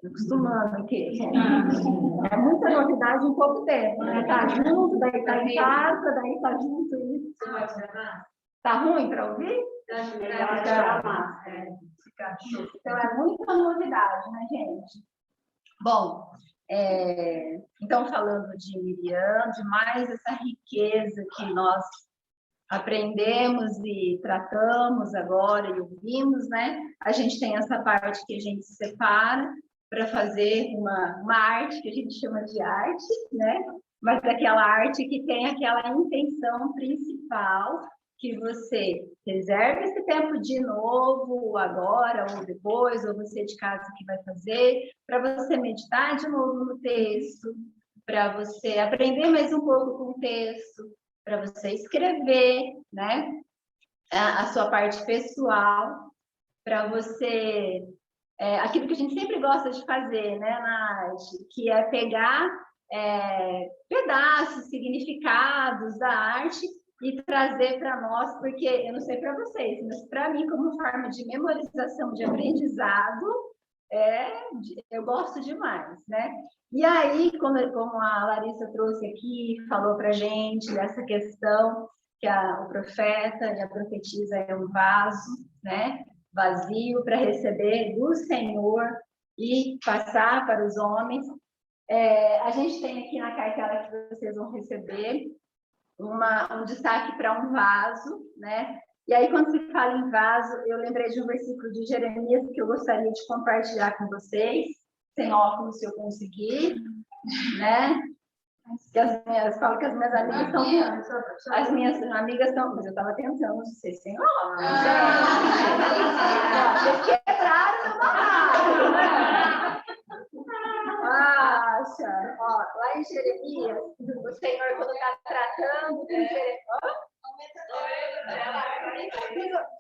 Acostumando aqui, gente. É muita novidade em pouco tempo, né? Tá junto, daí tá em casa, daí tá junto isso. Tá ruim para ouvir? Então é muita novidade, né, gente? Bom, então falando de Miriam, de mais essa riqueza que nós aprendemos e tratamos agora e ouvimos, né? A gente tem essa parte que a gente separa para fazer uma arte que a gente chama de arte, né? Mas aquela arte que tem aquela intenção principal que você reserve esse tempo de novo, agora ou depois, ou você de casa que vai fazer, para você meditar de novo no texto, para você aprender mais um pouco com o texto, para você escrever, né? A sua parte pessoal, para você... aquilo que a gente sempre gosta de fazer, né, na arte, que é pegar pedaços, significados da arte e trazer para nós, porque eu não sei para vocês, mas para mim, como forma de memorização, de aprendizado, eu gosto demais, né? E aí, como a Larissa trouxe aqui, falou para a gente dessa questão que o profeta e a profetisa é um vaso, né? Vazio para receber do Senhor e passar para os homens. A gente tem aqui na cartela que vocês vão receber um destaque para um vaso, né? E aí, quando se fala em vaso, eu lembrei de um versículo de Jeremias que eu gostaria de compartilhar com vocês, sem óculos, se eu conseguir, né? Falo que as minhas amigas estão... As minhas amigas estão... Mas eu estava tentando ser sem óculos, gente. Vocês quebraram meu barraco, né? Acha? Ó, lá em Jeremias, o Senhor, quando está tratando com Jeremias...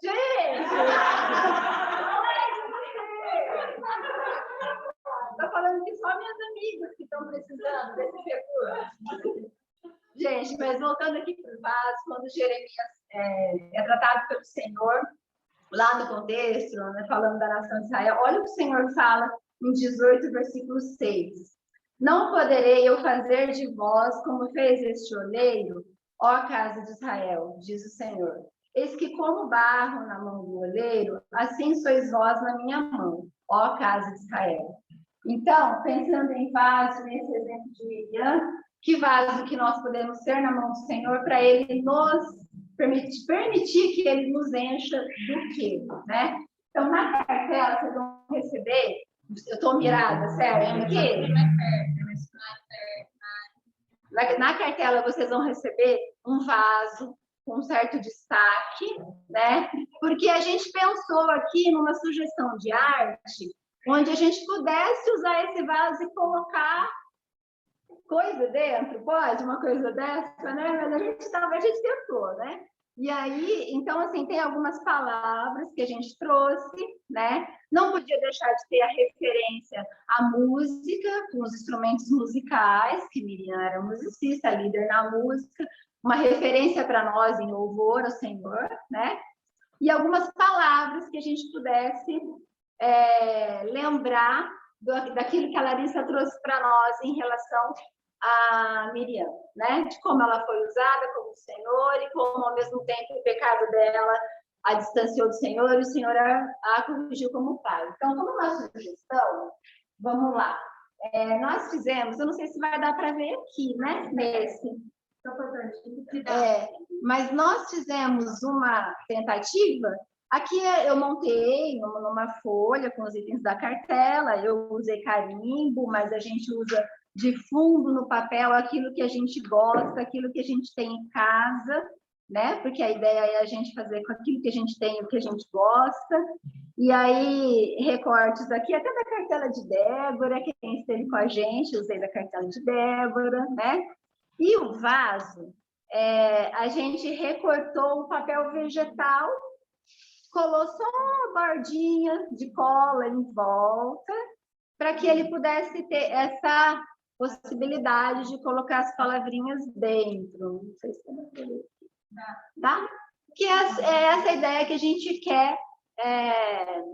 Gente! Estou falando que só minhas amigas que estão precisando desse recurso. Gente, mas voltando aqui para o vaso, quando Jeremias é tratado pelo Senhor, lá no contexto, né, falando da nação de Israel, olha o que o Senhor fala em 18, versículo 6. Não poderei eu fazer de vós como fez este oleiro, ó casa de Israel, diz o Senhor. Eis que como barro na mão do oleiro, assim sois vós na minha mão, ó casa de Israel. Então, pensando em vaso, nesse exemplo de Miriam, que vaso que nós podemos ser na mão do Senhor para Ele nos permitir que Ele nos encha do quê, né? Então, na cartela, vocês vão receber... Eu estou mirada, sério? Aqui? Na cartela, vocês vão receber um vaso com um certo destaque, né? Porque a gente pensou aqui numa sugestão de arte onde a gente pudesse usar esse vaso e colocar coisa dentro, pode? Uma coisa dessa, né? Mas a gente tentou, né? E aí, então, assim, tem algumas palavras que a gente trouxe, né? Não podia deixar de ter a referência à música, com os instrumentos musicais, que Miriam era musicista, líder na música, uma referência para nós em louvor ao Senhor, né? E algumas palavras que a gente pudesse lembrar daquilo que a Larissa trouxe para nós em relação a Miriam, né? De como ela foi usada como Senhor e como, ao mesmo tempo, o pecado dela a distanciou do Senhor e o Senhor a corrigiu como pai. Então, como nossa sugestão, vamos lá. Nós fizemos, eu não sei se vai dar para ver aqui, né? Nesse. Mas nós fizemos uma tentativa. Aqui eu montei numa folha com os itens da cartela, eu usei carimbo, mas a gente usa de fundo no papel aquilo que a gente gosta, aquilo que a gente tem em casa, né? Porque a ideia é a gente fazer com aquilo que a gente tem, o que a gente gosta. E aí, recortes aqui, até da cartela de Débora, quem esteve com a gente, usei da cartela de Débora, né? E o vaso, a gente recortou o papel vegetal, colou só uma bordinha de cola em volta, para que ele pudesse ter essa possibilidade de colocar as palavrinhas dentro. Não sei se dá. que é essa ideia que a gente quer,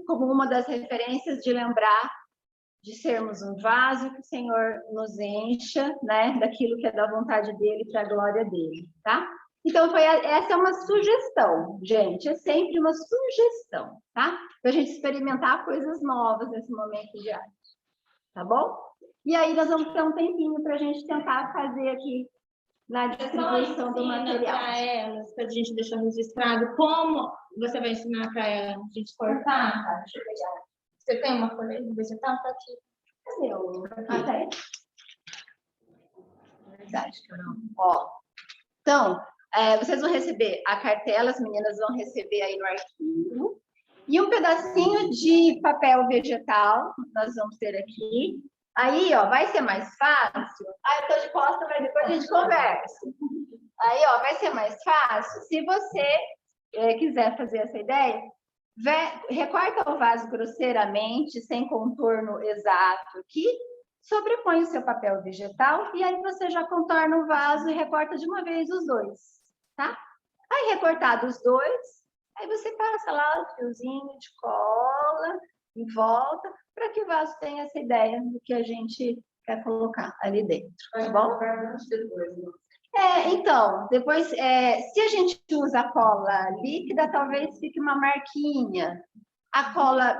como uma das referências, de lembrar de sermos um vaso que o Senhor nos encha, né, daquilo que é da vontade dele para a glória dele, tá? Então, essa é uma sugestão, gente, é sempre uma sugestão, tá? Para a gente experimentar coisas novas nesse momento de arte, tá bom? E aí nós vamos ter um tempinho para a gente tentar fazer aqui na distribuição do material. Para elas, para a gente deixar registrado, como você vai ensinar para elas a gente cortar? Deixa eu pegar. Você tem uma folha vegetal? Está aqui. Cadê o... Até. Verdade que eu não. Ó. Então, vocês vão receber a cartela, as meninas vão receber aí no arquivo. E um pedacinho de papel vegetal, nós vamos ter aqui. Aí, ó, vai ser mais fácil. Eu tô de costa, mas depois a gente conversa. Aí, ó, vai ser mais fácil. Se você quiser fazer essa ideia, recorta o vaso grosseiramente, sem contorno exato aqui, sobrepõe o seu papel vegetal e aí você já contorna o vaso e recorta de uma vez os dois, tá? Aí, recortados os dois, aí você passa lá o fiozinho de cola em volta, para que o vaso tenha essa ideia do que a gente quer colocar ali dentro, tá bom? Então, depois, se a gente usa cola líquida, talvez fique uma marquinha. A cola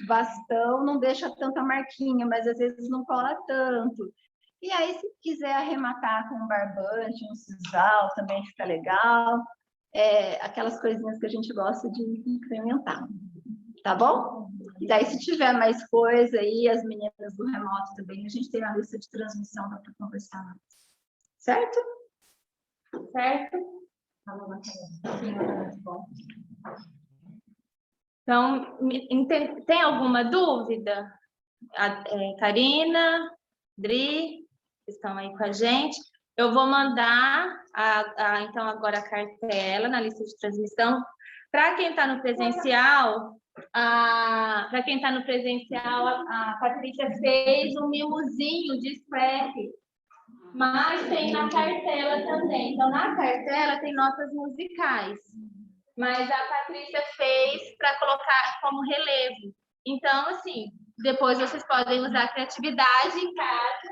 bastão não deixa tanta marquinha, mas às vezes não cola tanto. E aí, se quiser arrematar com um barbante, um sisal, também fica legal. Aquelas coisinhas que a gente gosta de incrementar. Tá bom? E daí, se tiver mais coisa aí, as meninas do remoto também, a gente tem a lista de transmissão para conversar mais. Certo? Certo? Então, tem alguma dúvida? Karina, Dri, que estão aí com a gente. Eu vou mandar, então, agora a cartela na lista de transmissão. Para quem está no presencial, a Patrícia fez um mimosinho de scrap, mas tem na cartela também. Então, na cartela tem notas musicais, mas a Patrícia fez para colocar como relevo. Então, assim, depois vocês podem usar a criatividade em casa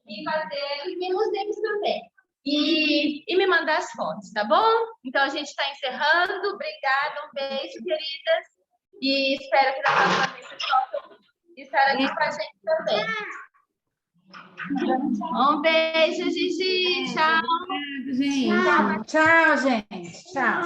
e fazer os mimosinhos também. E me mandar as fotos, tá bom? Então, a gente está encerrando. Obrigada, um beijo, queridas. E espero que na próxima vez vocês possam estar aqui com a gente também. Um beijo, Gigi. Tchau. Gente. Tchau, gente. Tchau.